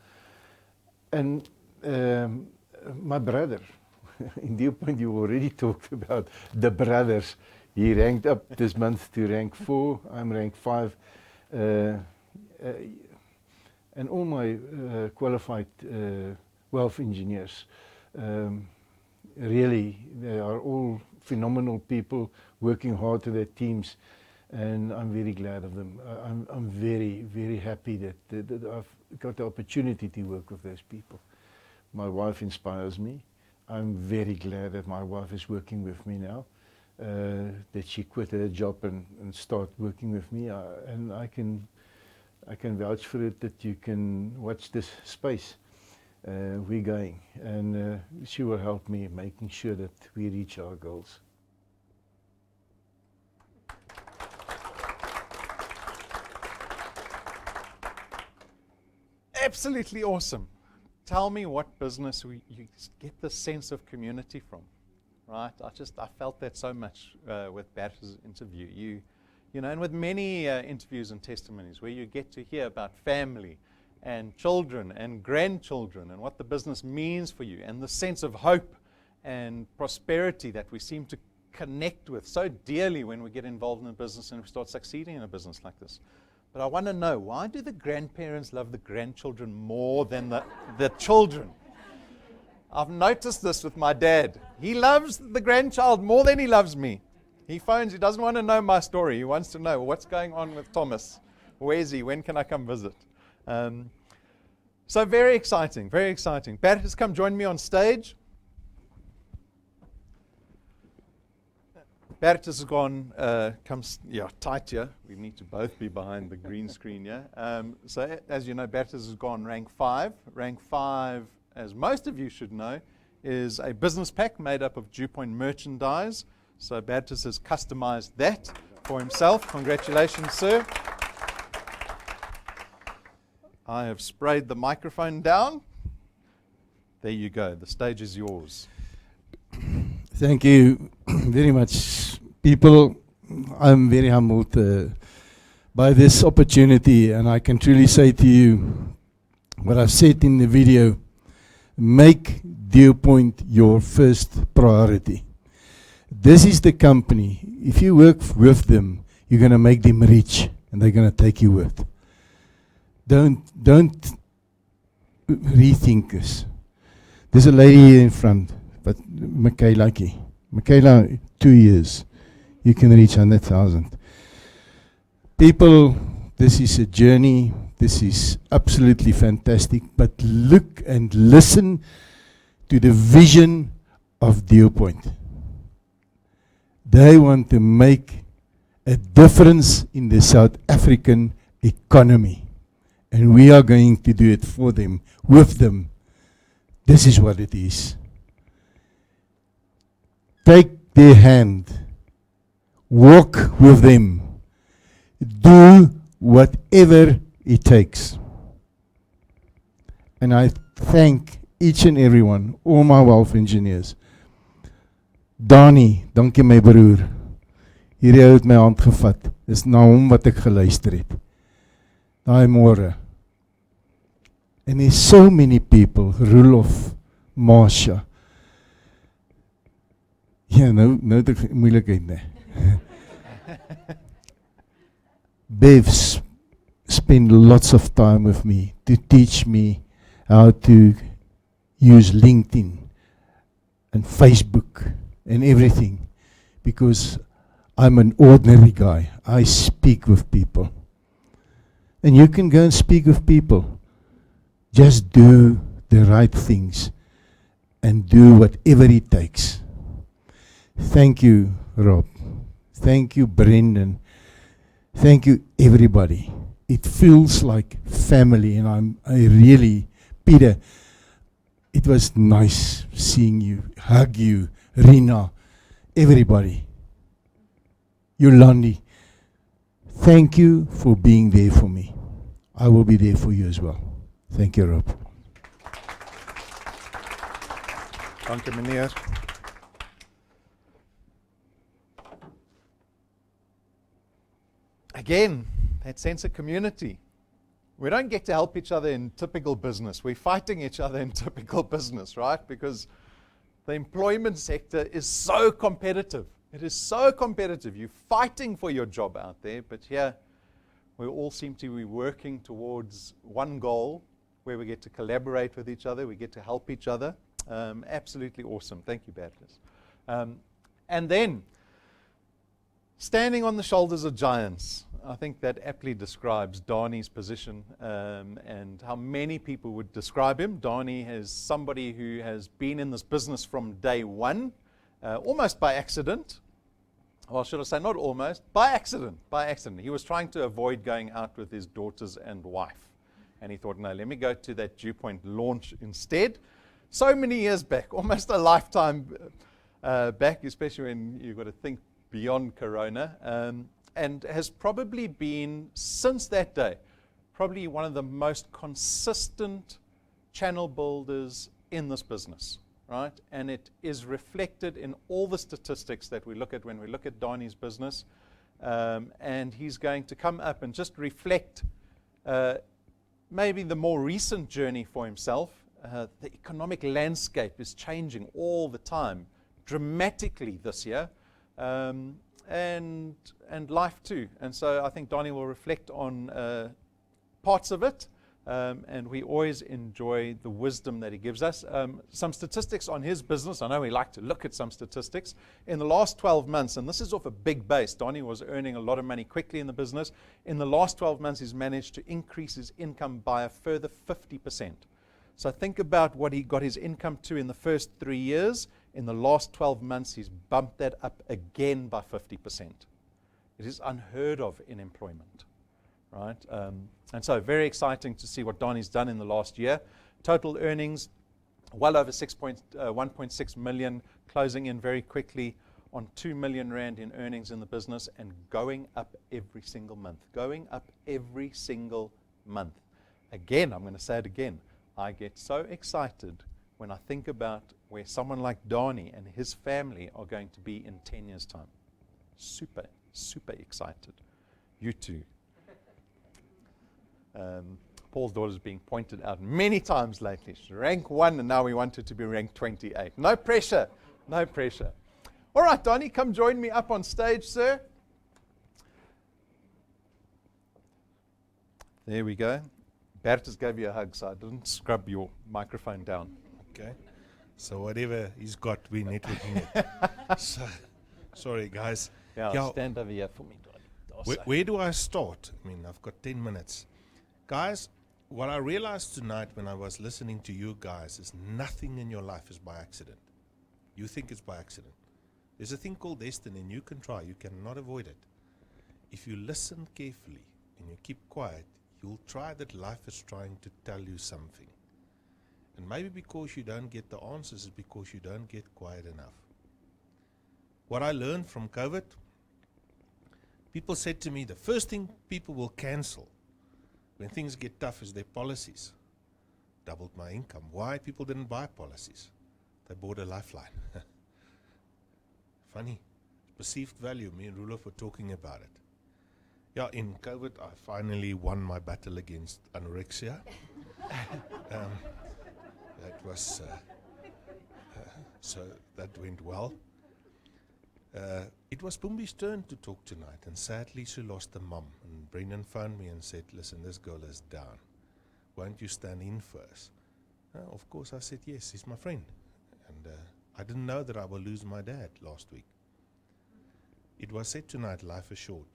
And my brother, in DuePoint you already talked about the brothers. He ranked up this month to rank 4, I'm rank 5. And all my qualified wealth engineers, really, they are all phenomenal people working hard to their teams, and I'm very glad of them. I'm very, very happy that I've got the opportunity to work with those people. My wife inspires me. I'm very glad that my wife is working with me now, that she quit her job and start working with me, and I can vouch for it that you can watch this space. We're going, and she will help me making sure that we reach our goals. Absolutely awesome. Tell me what business you get this sense of community from, right? I felt that so much with Baritus' interview. You know, and with many interviews and testimonies where you get to hear about family and children and grandchildren and what the business means for you, and the sense of hope and prosperity that we seem to connect with so dearly when we get involved in a business and we start succeeding in a business like this. But I want to know, why do the grandparents love the grandchildren more than the children? I've noticed this with my dad. He loves the grandchild more than he loves me. He phones, he doesn't want to know my story. He wants to know, what's going on with Thomas? Where is he? When can I come visit? So very exciting, very exciting. Baritus, come join me on stage. Baritus has gone, tight here. We need to both be behind the green screen here. So as you know, Baritus has gone rank 5. Rank 5, as most of you should know, is a business pack made up of DuePoint merchandise. So Baritus has customized that for himself. Congratulations, sir. I have sprayed the microphone down. There you go. The stage is yours. Thank you very much, people. I'm very humbled by this opportunity, and I can truly say to you what I've said in the video: make DuePoint your first priority. This is the company. If you work with them, you're going to make them rich, and they're going to take you with. Don't rethink this. There's a lady here in front, but Michaela, 2 years, you can reach 100,000. People, this is a journey. This is absolutely fantastic. But look and listen to the vision of DuePoint. They want to make a difference in the South African economy. And we are going to do it for them, with them, This is what it is. Take their hand, walk with them, do whatever it takes. And I thank each and everyone, all my wealth engineers. Donnie, dankie my broer. Hierdie ou het my hand gevat. Dis na hom wat ek geluister het. Daai môre. And there's so many people, Roelof, Marsha. Ja, nou het ek moeilikheid, nee. Bev spent lots of time with me to teach me how to use LinkedIn and Facebook and everything, because I'm an ordinary guy. I speak with people. And you can go and speak with people. Just do the right things and do whatever it takes. Thank you, Rob. Thank you, Brendan. Thank you, everybody. It feels like family, and I really, Peter, it was nice seeing you, hug you, Rina, everybody. Yolandi, thank you for being there for me. I will be there for you as well. Thank you, Rob. Dankie meneer. Again, that sense of community. We don't get to help each other in typical business. We're fighting each other in typical business, right? Because the employment sector is so competitive. It is so competitive. You're fighting for your job out there, but here we all seem to be working towards one goal where we get to collaborate with each other, we get to help each other. Absolutely awesome. Thank you, Baritus. And then, standing on the shoulders of giants. I think that aptly describes Donnie's position and how many people would describe him. Donnie is somebody who has been in this business from day one, almost by accident. Well, should I say not almost, by accident, by accident. He was trying to avoid going out with his daughters and wife. And he thought, no, let me go to that DuePoint launch instead. So many years back, almost a lifetime back, especially when you've got to think beyond Corona, and has probably been, since that day, probably one of the most consistent channel builders in this business, right? And it is reflected in all the statistics that we look at when we look at Donnie's business. And he's going to come up and just reflect maybe the more recent journey for himself. The economic landscape is changing all the time, dramatically this year. And life too. And so I think Donnie will reflect on parts of it, and we always enjoy the wisdom that he gives us. Some statistics on his business. I know we like to look at some statistics. In the last 12 months, and this is off a big base, Donnie was earning a lot of money quickly in the business. In the last 12 months, he's managed to increase his income by a further 50%. So think about what he got his income to in the first 3 years. In the last 12 months, he's bumped that up again by 50%. It is unheard of in employment, right? And so very exciting to see what Donnie's done in the last year. Total earnings, well over 1.6 million, closing in very quickly on 2 million rand in earnings in the business and going up every single month. Going up every single month. Again, I'm going to say it again. I get so excited when I think about where someone like Donnie and his family are going to be in 10 years' time. Super, super excited. You too. Paul's daughter is being pointed out many times lately. She's rank 1 and now we want her to be ranked 28. No pressure. No pressure. All right, Donnie, come join me up on stage, sir. There we go. Baritus gave you a hug, so I didn't scrub your microphone down. Okay. So whatever he's got, we networking it. So, sorry, guys. Yeah, stand over here for me, Donnie. Where do I start? I mean, I've got 10 minutes. Guys, what I realized tonight when I was listening to you guys is nothing in your life is by accident. You think it's by accident. There's a thing called destiny, and you can try. You cannot avoid it. If you listen carefully and you keep quiet, you'll try that life is trying to tell you something. And maybe because you don't get the answers is because you don't get quiet enough. What I learned from COVID, people said to me, the first thing people will cancel when things get tough is their policies. Doubled my income. Why? People didn't buy policies. They bought a lifeline. Funny. Perceived value. Me and Rudolph were talking about it. Yeah, in COVID, I finally won my battle against anorexia. That was, so that went well. It was Pumbi's turn to talk tonight, and sadly she lost a mum. And Brendan phoned me and said, listen, this girl is down. Won't you stand in for us? Of course I said yes, he's my friend. And I didn't know that I will lose my dad last week. It was said tonight, life is short.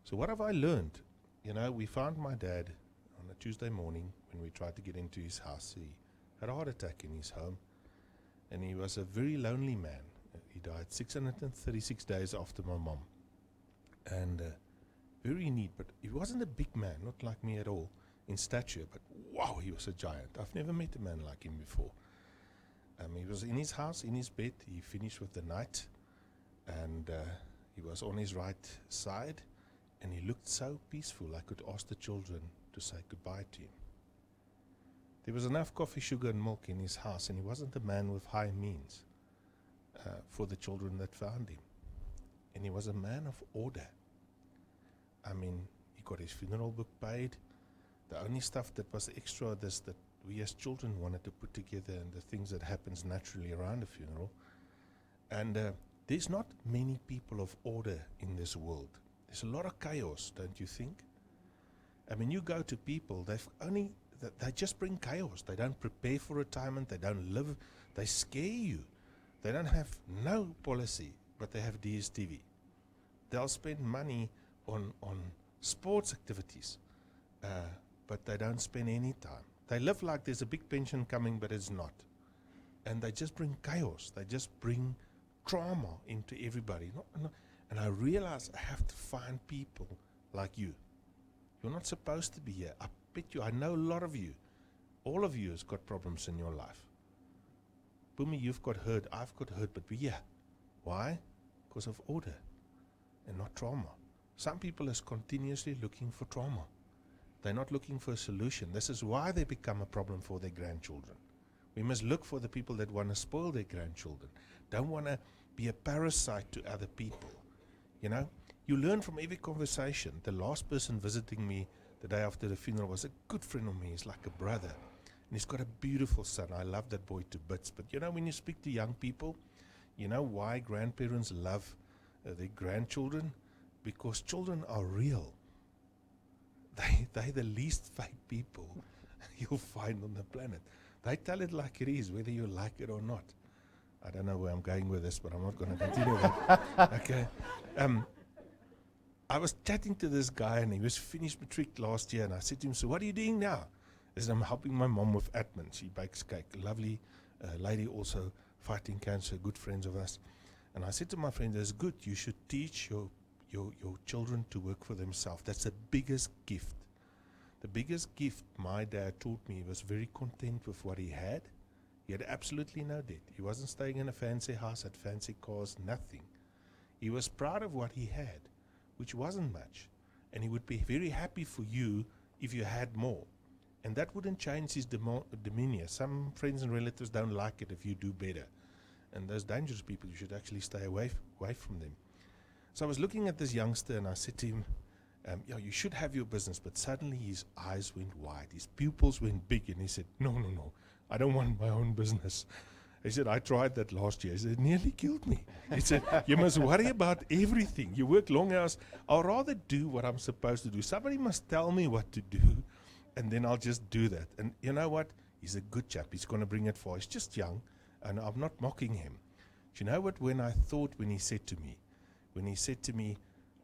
So what have I learned? You know, we found my dad on a Tuesday morning when we tried to get into his house. He had a heart attack in his home, and he was a very lonely man. He died 636 days after my mom. And very neat, but he wasn't a big man, not like me at all in stature, but wow, he was a giant. I've never met a man like him before. He was in his house, in his bed. He finished with the night, and he was on his right side, and he looked so peaceful. I could ask the children to say goodbye to him. There was enough coffee, sugar, and milk in his house, and he wasn't a man with high means for the children that found him. And he was a man of order. I mean, he got his funeral book paid. The only stuff that was extra that we as children wanted to put together, and the things that happens naturally around a funeral. And there's not many people of order in this world. There's a lot of chaos, don't you think? I mean, you go to people, they just bring chaos. They don't prepare for retirement. They don't live. They scare you. They don't have no policy, but they have DSTV. They'll spend money on sports activities, but they don't spend any time. They live like there's a big pension coming, but it's not. And they just bring chaos. They just bring trauma into everybody. And I realize I have to find people like you. You're not supposed to be here. I bet you, I know a lot of you. All of you has got problems in your life. Boomy, you've got hurt, I've got hurt, but we're here. Why? Because of order and not trauma. Some people is continuously looking for trauma. They're not looking for a solution. This is why they become a problem for their grandchildren. We must look for the people that want to spoil their grandchildren. Don't want to be a parasite to other people. You know, you learn from every conversation. The last person visiting me the day after the funeral was a good friend of me. He's like a brother. And he's got a beautiful son. I love that boy to bits. But you know, when you speak to young people, you know why grandparents love their grandchildren? Because children are real. They're the least fake people you'll find on the planet. They tell it like it is, whether you like it or not. I don't know where I'm going with this, but I'm not going to continue that. Okay. I was chatting to this guy, and he was finished matric last year, and I said to him, so what are you doing now? He said, I'm helping my mom with admin. She bakes cake. A lovely lady, also fighting cancer, good friends of us. And I said to my friend, that's good. You should teach your children to work for themselves. That's the biggest gift. The biggest gift my dad taught me. He was very content with what he had. He had absolutely no debt. He wasn't staying in a fancy house, had fancy cars, nothing. He was proud of what he had, which wasn't much. And he would be very happy for you if you had more. And that wouldn't change his demeanor. Some friends and relatives don't like it if you do better. And those dangerous people, you should actually stay away from them. So I was looking at this youngster, and I said to him, yeah, you should have your business. But suddenly his eyes went wide. His pupils went big, and he said, no, I don't want my own business. He said, I tried that last year. He said, it nearly killed me. He said, you must worry about everything. You work long hours. I'll rather do what I'm supposed to do. Somebody must tell me what to do, and then I'll just do that. And you know what? He's a good chap. He's going to bring it far. He's just young, and I'm not mocking him. Do you know what? When he said to me,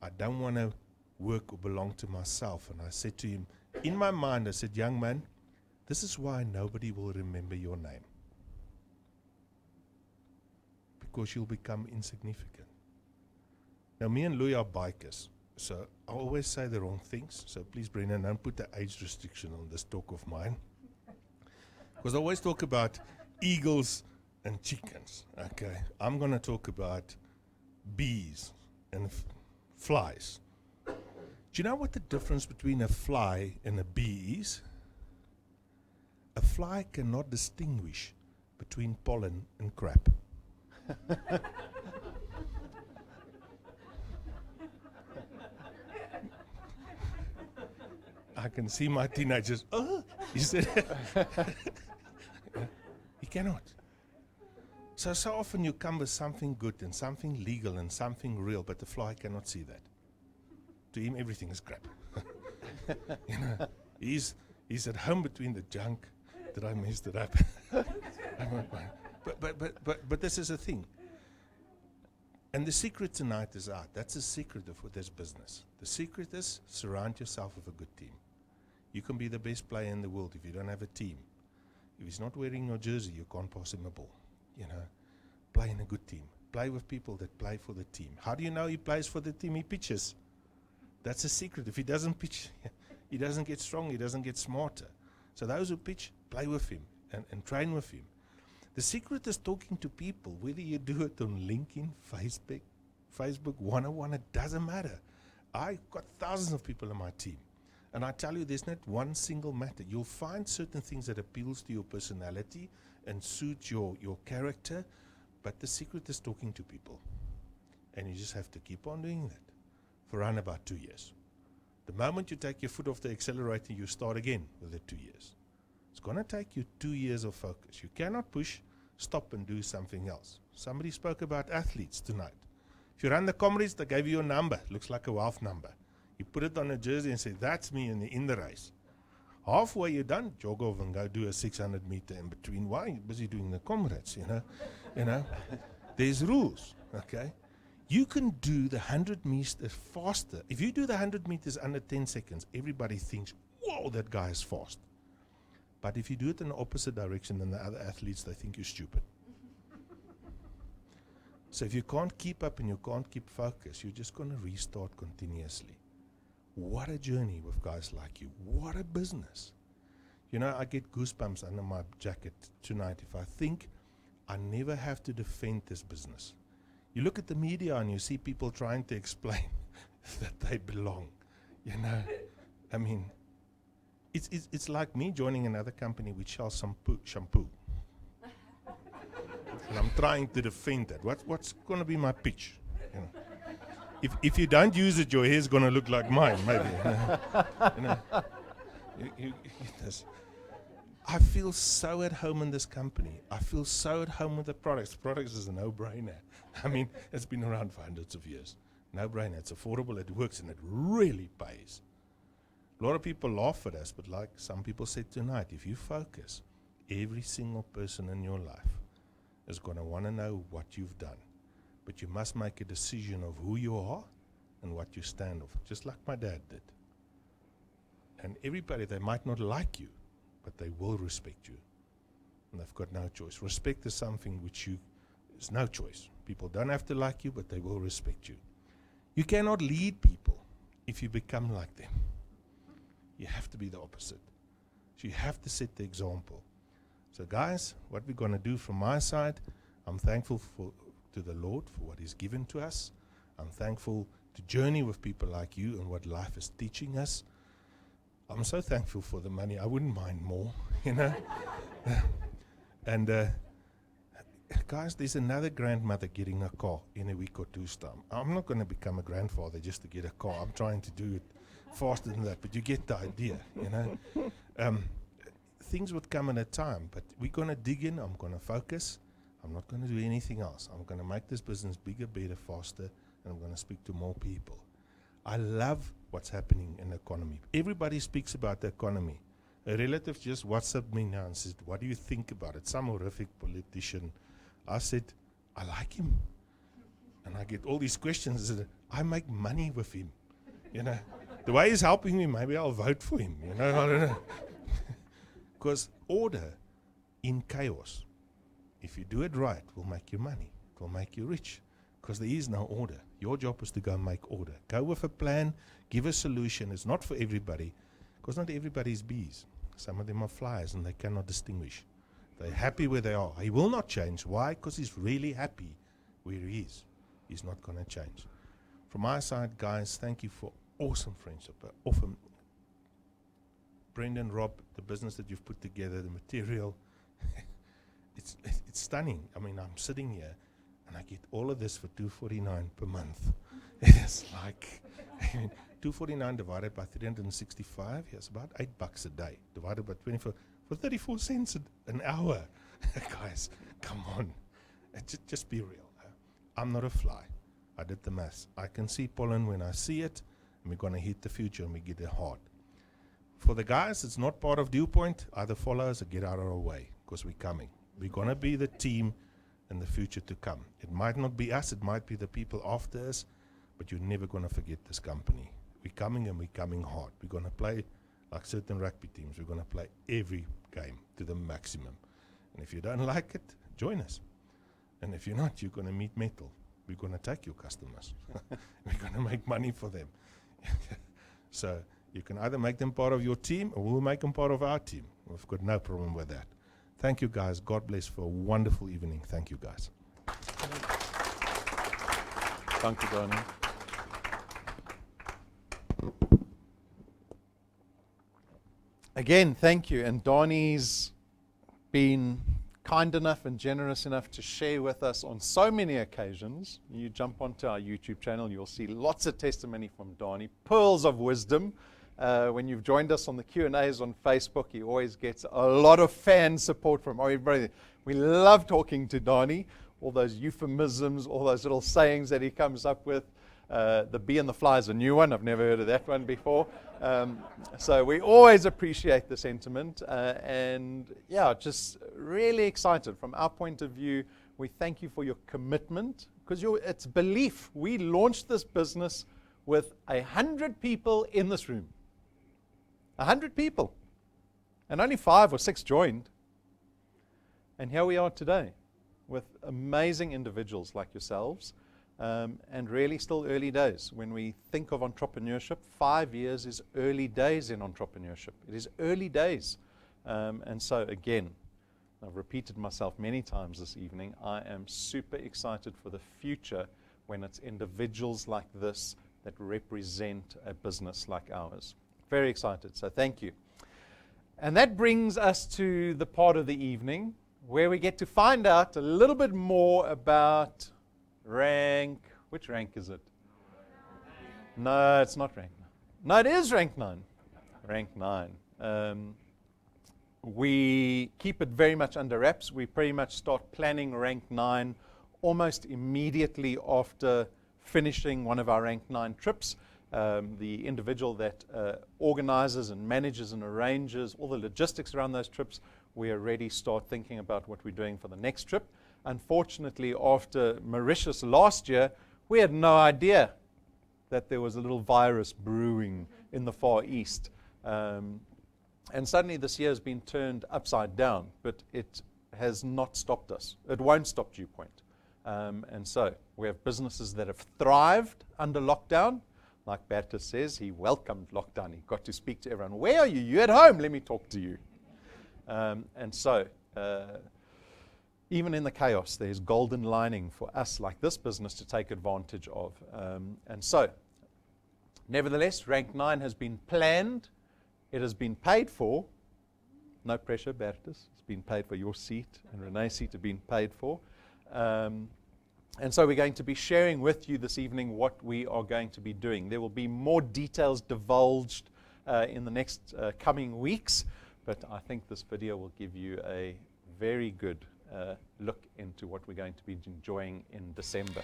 I don't want to work or belong to myself. And I said to him, in my mind, I said, young man, this is why nobody will remember your name. Because you'll become insignificant. Now, me and Louis are bikers, so I always say the wrong things. So please, Brendan, don't put the age restriction on this talk of mine. Because I always talk about eagles and chickens. Okay, I'm going to talk about bees and flies. Do you know what the difference between a fly and a bee is? A fly cannot distinguish between pollen and crap. I can see my teenagers, oh, he said, he cannot. So often you come with something good and something legal and something real, but the fly cannot see that. To him, everything is crap. You know, he's at home between the junk that I messed it up. But this is the thing. And the secret tonight is out. That's the secret of this business. The secret is surround yourself with a good team. You can be the best player in the world if you don't have a team. If he's not wearing your jersey, you can't pass him a ball. You know, play in a good team. Play with people that play for the team. How do you know he plays for the team? He pitches. That's a secret. If he doesn't pitch, he doesn't get strong, he doesn't get smarter. So those who pitch, play with him and train with him. The secret is talking to people, whether you do it on LinkedIn, Facebook, one-on-one, it doesn't matter. I've got thousands of people on my team. And I tell you, there's not one single matter. You'll find certain things that appeals to your personality and suit your character, but the secret is talking to people. And you just have to keep on doing that for around about 2 years. The moment you take your foot off the accelerator, you start again with the 2 years. It's going to take you 2 years of focus. You cannot push, stop, and do something else. Somebody spoke about athletes tonight. If you run the comrades, they gave you a number. Looks like a wealth number. You put it on a jersey and say, that's me in the race. Halfway you're done, jog off and go do a 600 meter in between. Why? You're busy doing the comrades, you know. There's rules, okay? You can do the 100 meters faster. If you do the 100 meters under 10 seconds, everybody thinks, whoa, that guy is fast. But if you do it in the opposite direction than the other athletes, they think you're stupid. So if you can't keep up and you can't keep focus, you're just going to restart continuously. What a journey with guys like you. What a business. You know, I get goosebumps under my jacket tonight if I think I never have to defend this business. You look at the media and you see people trying to explain that they belong. You know, I mean, it's like me joining another company which sells shampoo. And I'm trying to defend that. What's going to be my pitch? You know? If you don't use it, your hair's going to look like mine, maybe. You know? I feel so at home in this company. I feel so at home with the products. The products is a no-brainer. I mean, it's been around for hundreds of years. No-brainer. It's affordable, it works, and it really pays. A lot of people laugh at us, but like some people said tonight, if you focus, every single person in your life is going to want to know what you've done. But you must make a decision of who you are and what you stand for, just like my dad did. And everybody, they might not like you, but they will respect you. And they've got no choice. Respect is something which is no choice. People don't have to like you, but they will respect you. You cannot lead people if you become like them. You have to be the opposite. So you have to set the example. So guys, what we're going to do from my side, I'm thankful to the Lord for what He's given to us. I'm thankful to journey with people like you and what life is teaching us. I'm so thankful for the money. I wouldn't mind more, you know. And guys, there's another grandmother getting a car in a week or two's time. I'm not going to become a grandfather just to get a car. I'm trying to do it faster than that, but you get the idea, you know. Things would come in a time, but we're going to dig in. I'm going to focus. I'm not going to do anything else. I'm going to make this business bigger, better, faster, and I'm going to speak to more people. I love what's happening in the economy. Everybody speaks about the economy. A relative just WhatsApped me now and said, what do you think about it? Some horrific politician. I said, I like him. And I get all these questions. I said, I make money with him. You know, the way he's helping me, maybe I'll vote for him. You know, I don't know. Because order in chaos, if you do it right, will make you money. It will make you rich. Because there is no order. Your job is to go make order. Go with a plan, give a solution. It's not for everybody, because not everybody is bees. Some of them are flies and they cannot distinguish. They're happy where they are. He will not change. Why? Because he's really happy where he is. He's not going to change. From my side, guys, thank you for awesome friendship. Awesome. Brendan, Rob, the business that you've put together, the material, it's stunning. I mean, I'm sitting here and I get all of this for $249 per month. It's like $249 divided by 365, yes, about $8 a day. Divided by 24 for 34 cents an hour. Guys, come on. Just be real. I'm not a fly. I did the maths. I can see pollen when I see it, and we're going to hit the future and we get it hard. For the guys, it's not part of DuePoint. Either follow us or get out of our way, because we're coming. We're going to be the team in the future to come. It might not be us, it might be the people after us, but you're never going to forget this company. We're coming and we're coming hard. We're going to play like certain rugby teams. We're going to play every game to the maximum. And if you don't like it, join us. And if you're not, you're going to meet metal. We're going to take your customers. We're going to make money for them. So you can either make them part of your team or we'll make them part of our team. We've got no problem with that. Thank you, guys. God bless for a wonderful evening. Thank you, guys. Thank you, Donnie. Again, thank you. And Donnie's been kind enough and generous enough to share with us on so many occasions. You jump onto our YouTube channel, you'll see lots of testimony from Donnie, pearls of wisdom. When you've joined us on the Q&As on Facebook, he always gets a lot of fan support from everybody. We love talking to Donnie, all those euphemisms, all those little sayings that he comes up with. The bee and the fly is a new one. I've never heard of that one before. So we always appreciate the sentiment. And yeah, just really excited. From our point of view, we thank you for your commitment, because it's belief. We launched this business with 100 people in this room. 100 people. And only 5 or 6 joined. And here we are today with amazing individuals like yourselves. And really still early days. When we think of entrepreneurship, 5 years is early days in entrepreneurship. It is early days. And so again, I've repeated myself many times this evening, I am super excited for the future when it's individuals like this that represent a business like ours. Very excited, so thank you. And that brings us to the part of the evening where we get to find out a little bit more about rank. Which rank is it? No, it's not rank 9. No, it is rank 9. Rank 9. We keep it very much under wraps. We pretty much start planning rank 9 almost immediately after finishing one of our rank 9 trips. The individual that organizes and manages and arranges all the logistics around those trips, we already start thinking about what we're doing for the next trip. Unfortunately, after Mauritius last year, we had no idea that there was a little virus brewing in the Far East. And suddenly this year has been turned upside down, but it has not stopped us. It won't stop DuePoint. And so we have businesses that have thrived under lockdown. Like Baritus says, he welcomed lockdown. He got to speak to everyone. Where are you? You're at home. Let me talk to you. And so even in the chaos, there's golden lining for us like this business to take advantage of. And so, nevertheless, rank 9 has been planned. It has been paid for. No pressure, Baritus. It's been paid for. Your seat and Renee's seat have been paid for. And so we're going to be sharing with you this evening what we are going to be doing. There will be more details divulged in the next coming weeks, but I think this video will give you a very good look into what we're going to be enjoying in December.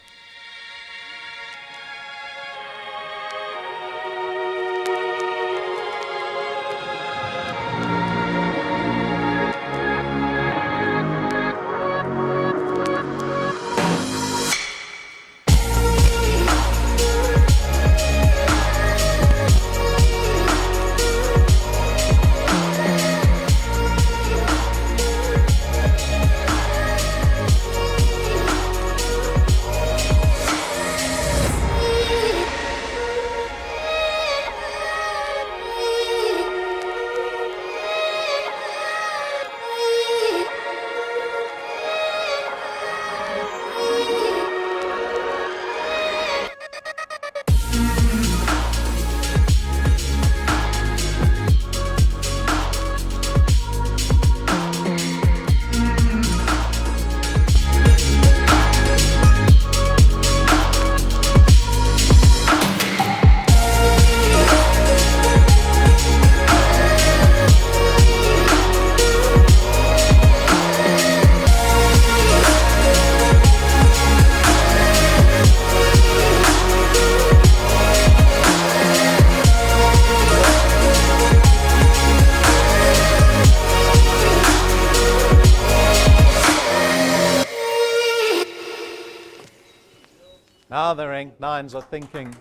rank 9s are thinking,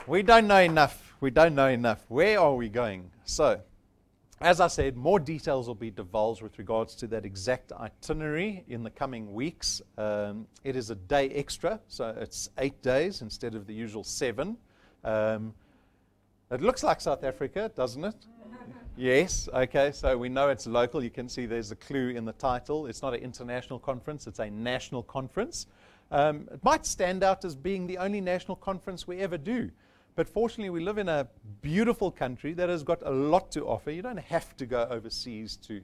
we don't know enough. We don't know enough. Where are we going? So, as I said, more details will be divulged with regards to that exact itinerary in the coming weeks. It is a day extra, so it's 8 days instead of the usual 7. It looks like South Africa, doesn't it? Yes, okay, so we know it's local. You can see there's a clue in the title. It's not an international conference, it's a national conference. It might stand out as being the only national conference we ever do. But fortunately, we live in a beautiful country that has got a lot to offer. You don't have to go overseas to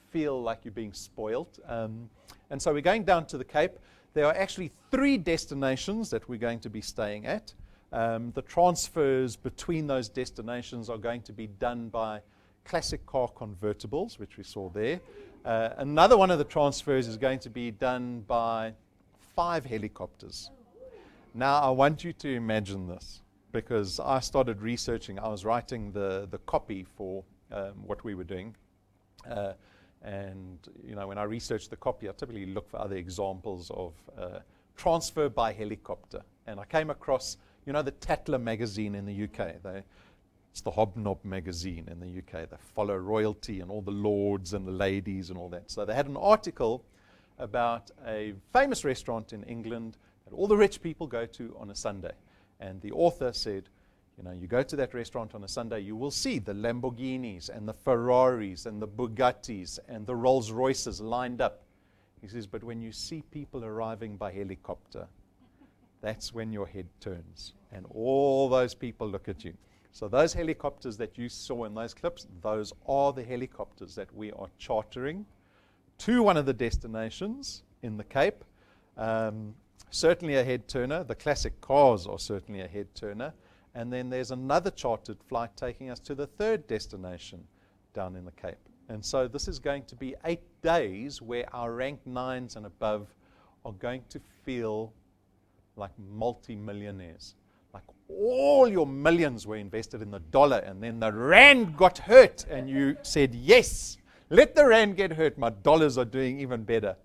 feel like you're being spoiled. And so we're going down to the Cape. There are actually 3 destinations that we're going to be staying at. The transfers between those destinations are going to be done by classic car convertibles, which we saw there. Another one of the transfers is going to be done by 5 helicopters. Now, I want you to imagine this, because I started researching. I was writing the copy for what we were doing. And, you know, when I researched the copy, I typically look for other examples of transfer by helicopter. And I came across, you know, the Tatler magazine in the UK. It's the Hobnob magazine in the UK. They follow royalty and all the lords and the ladies and all that. So they had an article about a famous restaurant in England that all the rich people go to on a Sunday. And the author said, you know, you go to that restaurant on a Sunday, you will see the Lamborghinis and the Ferraris and the Bugattis and the Rolls Royces lined up. He says, but when you see people arriving by helicopter, that's when your head turns. And all those people look at you. So those helicopters that you saw in those clips, those are the helicopters that we are chartering to one of the destinations in the Cape. Certainly a head turner. The classic cars are certainly a head turner. And then there's another chartered flight taking us to the 3rd destination down in the Cape. And so this is going to be 8 days where our rank 9s and above are going to feel like multi-millionaires. Like all your millions were invested in the dollar, and then the rand got hurt, and you said, yes, let the rand get hurt. My dollars are doing even better.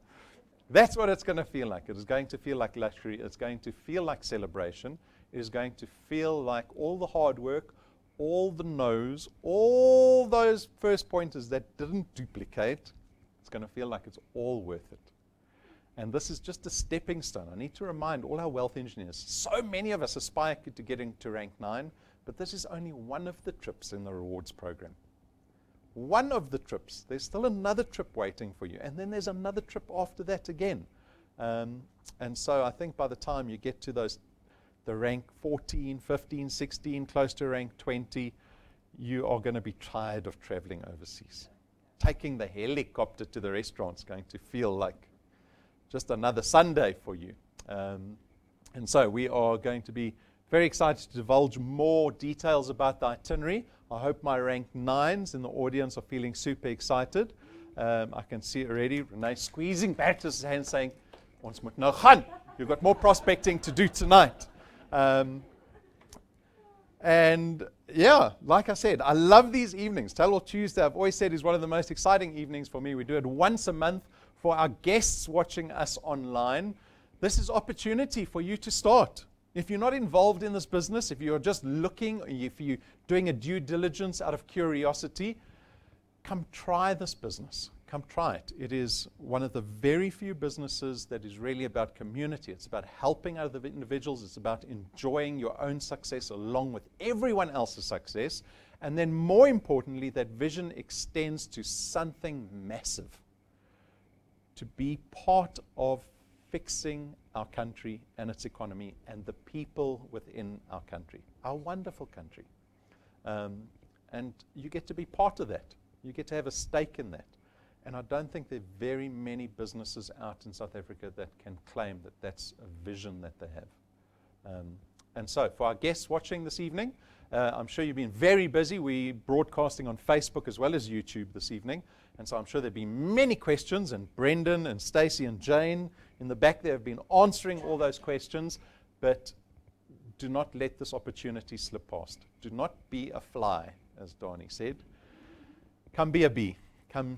That's what it's going to feel like. It is going to feel like luxury. It's going to feel like celebration. It is going to feel like all the hard work, all the no's, all those first pointers that didn't duplicate. It's going to feel like it's all worth it. And this is just a stepping stone. I need to remind all our wealth engineers, so many of us aspire to getting to rank 9, but this is only one of the trips in the rewards program. One of the trips. There's still another trip waiting for you. And then there's another trip after that again. And so I think by the time you get to the rank 14, 15, 16, close to rank 20, you are going to be tired of traveling overseas. Taking the helicopter to the restaurant is going to feel like just another Sunday for you. And so we are going to be very excited to divulge more details about the itinerary. I hope my rank 9s in the audience are feeling super excited. I can see already Renee squeezing Baritus' hand saying, ons moet nou gaan. You've got more prospecting to do tonight. And yeah, like I said, I love these evenings. Tel All Tuesday, I've always said, is one of the most exciting evenings for me. We do it once a month. For our guests watching us online, this is opportunity for you to start. If you're not involved in this business, if you're just looking, if you're doing a due diligence out of curiosity, come try this business. Come try it. It is one of the very few businesses that is really about community. It's about helping other individuals. It's about enjoying your own success along with everyone else's success. And then more importantly, that vision extends to something massive. To be part of fixing our country and its economy and the people within our country, our wonderful country. And you get to be part of that. You get to have a stake in that. And I don't think there are very many businesses out in South Africa that can claim that that's a vision that they have. And so for our guests watching this evening, I'm sure you've been very busy. We're broadcasting on Facebook as well as YouTube this evening. And so I'm sure there'll be many questions, and Brendan and Stacey and Jane in the back there have been answering all those questions. But do not let this opportunity slip past. Do not be a fly, as Donnie said. Come be a bee. Come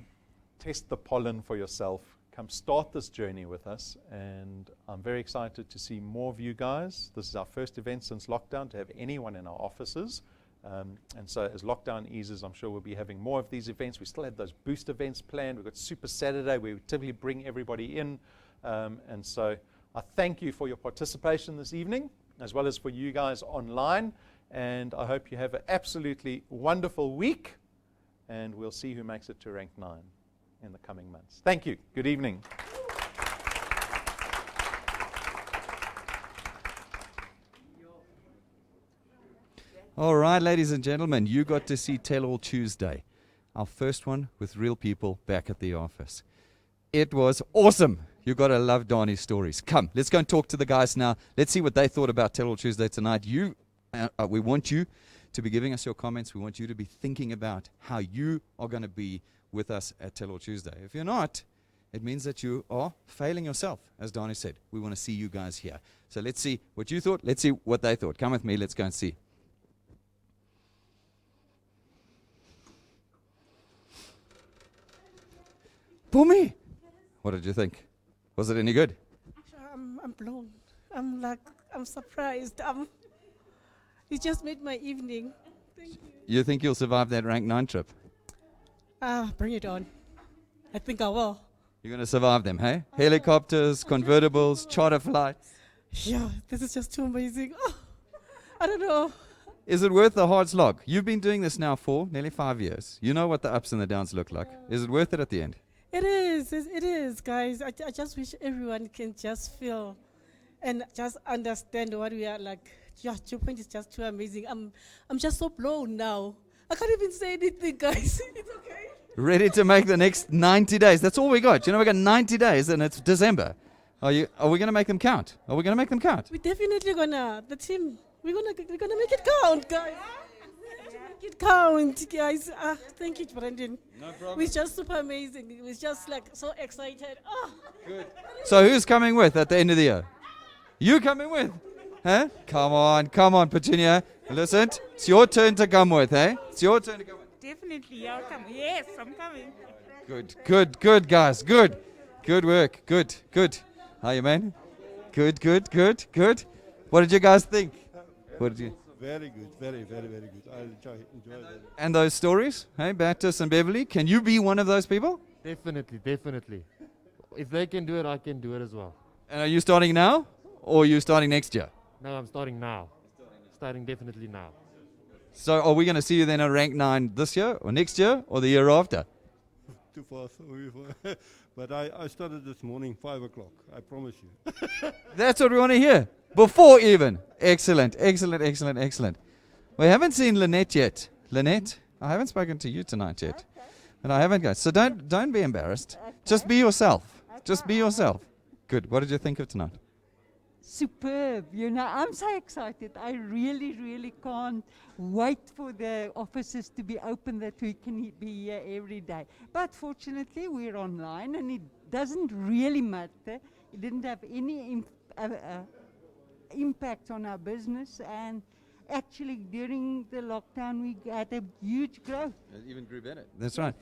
test the pollen for yourself. come start this journey with us. And I'm very excited to see more of you guys. This is our first event since lockdown to have anyone in our offices. And so as lockdown eases, I'm sure we'll be having more of these events. We still have those boost events planned. We've got Super Saturday where we typically bring everybody in. And so I thank you for your participation this evening, as well as for you guys online. And I hope you have an absolutely wonderful week. And we'll see who makes it to rank 9 in the coming months. Thank you. Good evening. All right, ladies and gentlemen, you got to see Tell All Tuesday, our first one with real people back at the office. It was awesome. You got to love Donnie's stories. Come, let's go and talk to the guys now. Let's see what they thought about Tell All Tuesday tonight. We want you to be giving us your comments. We want you to be thinking about how you are going to be with us at Tell All Tuesday. If you're not, it means that you are failing yourself, as Donnie said. We want to see you guys here. So let's see what you thought. Let's see what they thought. Come with me. Let's go and see. Pumi, what did you think? Was it any good? Actually, I'm blown. I'm surprised. You just made my evening. Thank you. You think you'll survive that rank 9 trip? Bring it on. I think I will. You're going to survive them, hey? Helicopters, convertibles, charter flights. Yeah, this is just too amazing. Oh, I don't know. Is it worth the hard slog? You've been doing this now for nearly 5 years. You know what the ups and the downs look like. Is it worth it at the end? It is, guys. I just wish everyone can just feel and just understand what we are like. Yeah, DuePoint is just too amazing. I'm just so blown now. I can't even say anything, guys. It's okay. Ready to make the next 90 days. That's all we got. You know, we got 90 days and it's December. Are we going to make them count? Are we going to make them count? We're definitely gonna. The team. We're gonna make it count, guys. Make it count, guys. Thank you, Brandon. No problem. We're just super amazing. It was just like so excited. Oh. Good. So who's coming with at the end of the year? You coming with? Huh? Come on, Petunia. Listen, it's your turn to come with, eh? It's your turn to come with. Definitely, I'll come. Yes, I'm coming. Good, guys. Good work. Good. How you, man? Good. What did you guys think? What did you? Very good, very good. I enjoy that. And those stories, hey, Baritus and Beverly, can you be one of those people? Definitely. If they can do it, I can do it as well. And are you starting now, or are you starting next year? No, I'm starting now. Starting definitely now. So are we going to see you then at rank 9 this year, or next year, or the year after? Too fast. But I started this morning, 5 o'clock. I promise you. That's what we want to hear. Before even. Excellent. We haven't seen Lynette yet. Lynette, I haven't spoken to you tonight yet. Okay. And I haven't, guys. So don't be embarrassed. Okay. Just be yourself. Just be yourself. Good. What did you think of tonight? Superb. You know, I'm so excited. I really can't wait for the offices to be open that we can be here every day. But fortunately, we're online and it doesn't really matter. It didn't have any impact on our business, and actually during the lockdown we had a huge growth. It even grew better. That's right.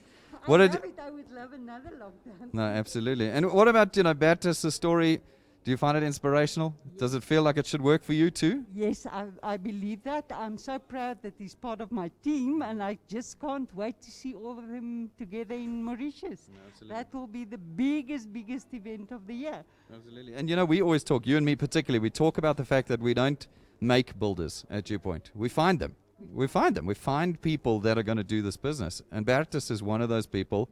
I would love another lockdown. No, absolutely. And what about, Baritus' story? Do you find it inspirational? Yes. Does it feel like it should work for you too? Yes, I believe that. I'm so proud that he's part of my team, and I just can't wait to see all of them together in Mauritius. No, that will be the biggest event of the year. Absolutely. And we always talk, you and me particularly, we talk about the fact that we don't make builders at DuePoint. We find them. We find people that are going to do this business. And Baritus is one of those people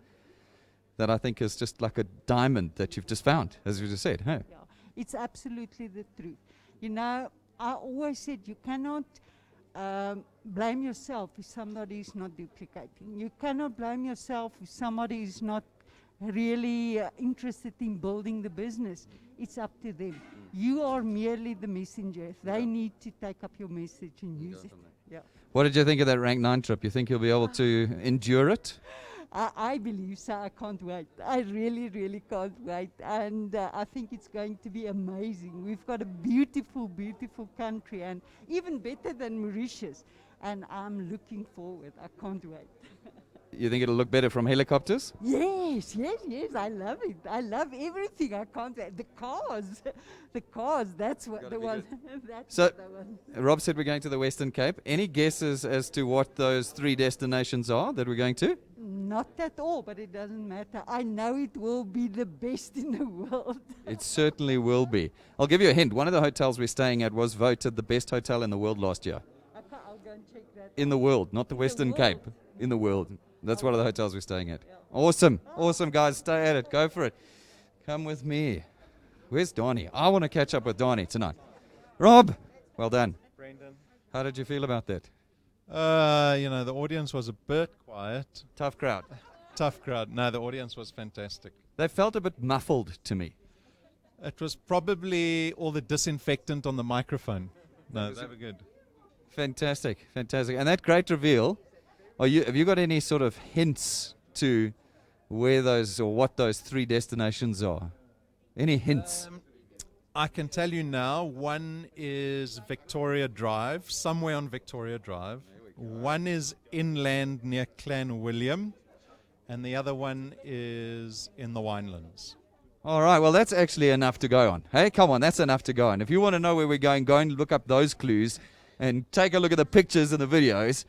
that I think is just like a diamond that you've just found, as you just said. Hey? Yeah. It's absolutely the truth. I always said you cannot blame yourself if somebody is not duplicating. You cannot blame yourself if somebody is not really interested in building the business. It's up to them. You are merely the messenger. They need to take up your message and use it. Yeah. What did you think of that rank 9 trip? You think you'll be able to endure it? I believe so. I can't wait. I really can't wait. And I think it's going to be amazing. We've got a beautiful country, and even better than Mauritius. And I'm looking forward. I can't wait. You think it'll look better from helicopters? Yes, yes, yes. I love it. I love everything. I can't. The cars, the cars. That's what the one. That's So, what the one. Rob said we're going to the Western Cape. Any guesses as to what those 3 destinations are that we're going to? Not at all, but it doesn't matter. I know it will be the best in the world. It certainly will be. I'll give you a hint. One of the hotels we're staying at was voted the best hotel in the world last year. I'll go and check that. In the world, not the Western Cape. In the world. That's one of the hotels we're staying at. Awesome. Awesome, guys. Stay at it. Go for it. Come with me. Where's Donnie? I want to catch up with Donnie tonight. Rob, well done. Brendan. How did you feel about that? The audience was a bit quiet. Tough crowd. Tough crowd. No, the audience was fantastic. They felt a bit muffled to me. It was probably all the disinfectant on the microphone. No, they were good. Fantastic, fantastic. And that great reveal, have you got any sort of hints to where those or what those 3 destinations are? Any hints? I can tell you now, one is Victoria Drive, somewhere on Victoria Drive. One is inland near Clan William, and the other one is in the Winelands. All right, well, that's actually enough to go on. Hey, come on, that's enough to go on. If you want to know where we're going, go and look up those clues and take a look at the pictures and the videos,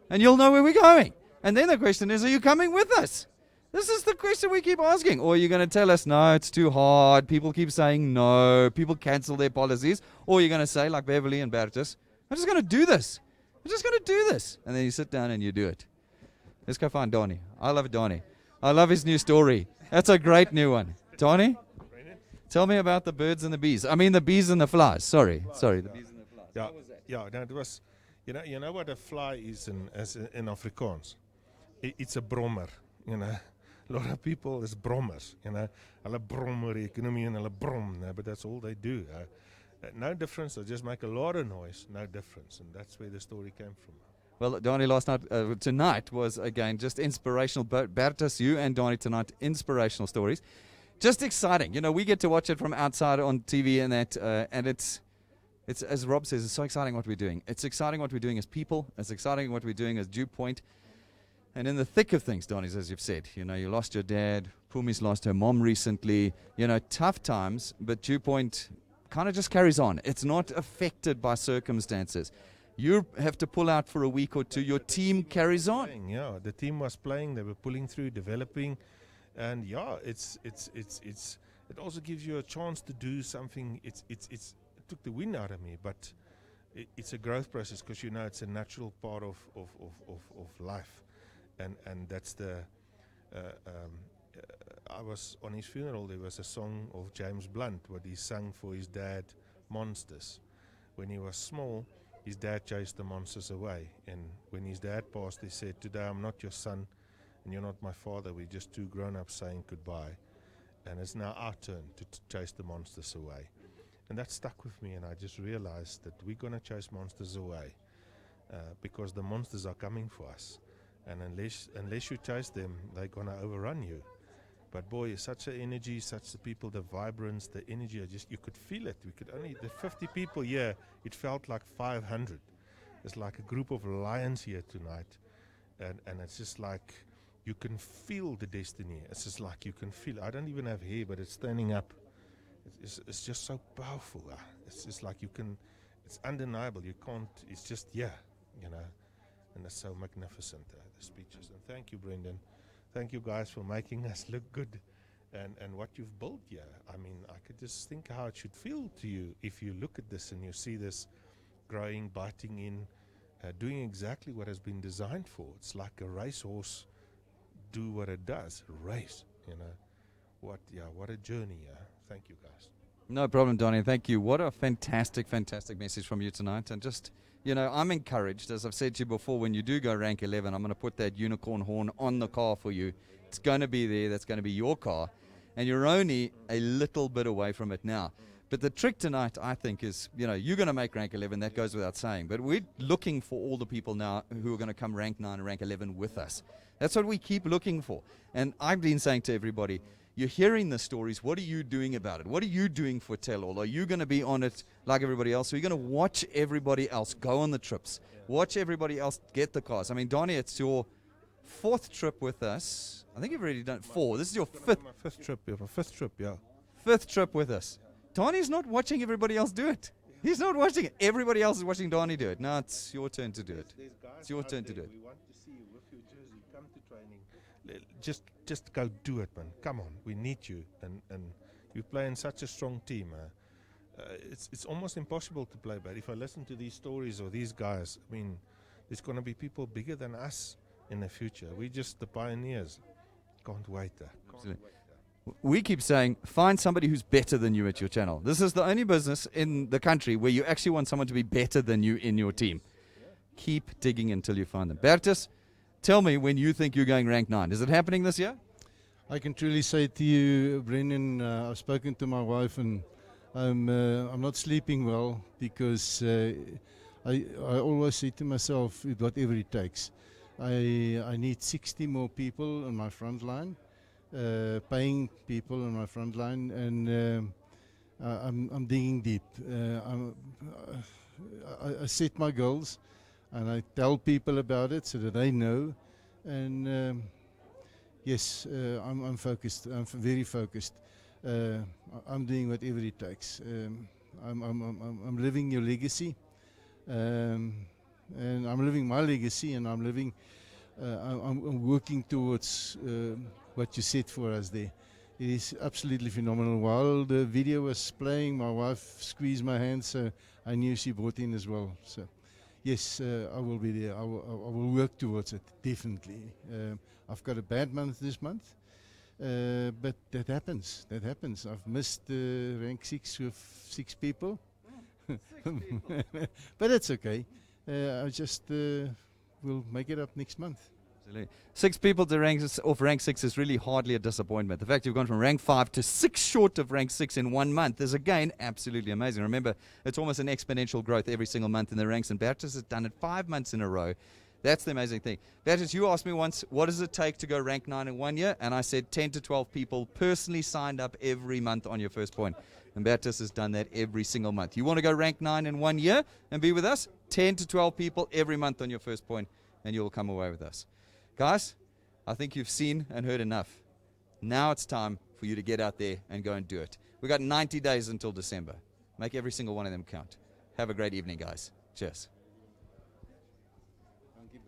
and you'll know where we're going. And then the question is, are you coming with us? This is the question we keep asking. Or are you going to tell us, no, it's too hard. People keep saying no. People cancel their policies. Or you're going to say, like Beverly and Baritus, I'm just going to do this. I'm just going to do this. And then you sit down and you do it. Let's go find Donnie. I love Donnie. I love his new story. That's a great new one. Donnie, tell me about the birds and the bees. I mean the bees and the flies. Sorry, the bees and the flies. Yeah, What was that? yeah. No, it was. You know what a fly is in Afrikaans. It's a brommer. A lot of people is brommers. Hulle brommer economy and hulle brom. But that's all they do. No difference. They just make a lot of noise. No difference, and that's where the story came from. Well, Donnie, tonight was, again, just inspirational. Baritus, you and Donnie tonight, inspirational stories. Just exciting. We get to watch it from outside on TV and that, and it's, as Rob says, it's so exciting what we're doing. It's exciting what we're doing as people. It's exciting what we're doing as DuePoint. And in the thick of things, Donnie, as you've said, you lost your dad. Pumi's lost her mom recently. Tough times, but DuePoint kind of just carries on. It's not affected by circumstances. You have to pull out for a week or two. Your team carries on. Yeah, the team was playing. They were pulling through, developing, and it also gives you a chance to do something. It took the wind out of me, but it's a growth process because it's a natural part of life, and that's the. I was on his funeral. There was a song of James Blunt, what he sang for his dad, Monsters. When he was small, his dad chased the monsters away, and when his dad passed, he said, "Today I'm not your son, and you're not my father. We're just 2 grown-ups saying goodbye, and it's now our turn to chase the monsters away." And that stuck with me, and I just realized that we're going to chase monsters away because the monsters are coming for us, and unless you chase them, they're going to overrun you. But boy, such an energy, such the people, the vibrance, the energy, you could feel it. We could only, the 50 people here, it felt like 500. It's like a group of lions here tonight. And it's just like, you can feel the destiny. It's just like you can feel, I don't even have hair, but it's standing up. It's just so powerful. It's just like it's undeniable. You can't, it's just, and it's so magnificent, the speeches. And thank you, Brendan. Thank you guys for making us look good and what you've built here. I mean, I could just think how it should feel to you if you look at this and you see this growing, biting in, doing exactly what has been designed for. It's like a racehorse do what it does, race, What a journey, Thank you, guys. No problem, Donnie. Thank you. What a fantastic, fantastic message from you tonight. And just, I'm encouraged, as I've said to you before, when you do go rank 11, I'm going to put that unicorn horn on the car for you. It's going to be there. That's going to be your car. And you're only a little bit away from it now. But the trick tonight, I think, is, you're going to make rank 11. That goes without saying. But we're looking for all the people now who are going to come rank 9 and rank 11 with us. That's what we keep looking for. And I've been saying to everybody, you're hearing the stories. What are you doing about it? What are you doing for Tel All? Are you going to be on it like everybody else? Are you going to watch everybody else go on the trips? Watch everybody else get the cars. I mean, Donnie, it's your fourth trip with us. I think you've already done 4. This is your fifth. My fifth trip, yeah. My fifth trip, yeah. Fifth trip with us. Donnie's not watching everybody else do it. He's not watching it. Everybody else is watching Donnie do it. Now it's your turn to do it. It's your turn to do it. We want to see you with your jersey. Come to training. Just go do it, man. Come on, we need you. And you play in such a strong team. It's almost impossible to play bad. If I listen to these stories or these guys, I mean, there's going to be people bigger than us in the future. We're just the pioneers. Can't wait. We keep saying, find somebody who's better than you at your channel. This is the only business in the country where you actually want someone to be better than you in your team. Keep digging until you find them. Baritus, tell me when you think you're going rank 9. Is it happening this year? I can truly say to you, Brendan, I've spoken to my wife and I'm not sleeping well because I always say to myself, whatever it takes. I need 60 more people on my front line. Paying people on my front line, and I'm digging deep. I set my goals, and I tell people about it so that they know. And yes, I'm focused. I'm very focused. I'm doing whatever it takes. I'm living your legacy, and I'm living my legacy, and I'm living. I'm working towards. What you said for us there. It is absolutely phenomenal. While the video was playing, my wife squeezed my hand, so I knew she bought in as well. So, yes, I will be there. I will work towards it, definitely. I've got a bad month this month, but that happens. That happens. I've missed rank 6 with 6 people. 6 people. But it's okay. I just will make it up next month. Absolutely. 6 people to rank 6 is really hardly a disappointment. The fact you've gone from rank 5 to 6 short of rank 6 in 1 month is again absolutely amazing. Remember, it's almost an exponential growth every single month in the ranks, and Baritus has done it 5 months in a row. That's the amazing thing. Baritus, you asked me once, what does it take to go rank 9 in 1 year? And I said 10 to 12 people personally signed up every month on your first point. And Baritus has done that every single month. You want to go rank 9 in 1 year and be with us? 10 to 12 people every month on your first point, and you'll come away with us. Guys, I think you've seen and heard enough. Now it's time for you to get out there and go and do it. We've got 90 days until December. Make every single one of them count. Have a great evening, guys. Cheers. Thank you,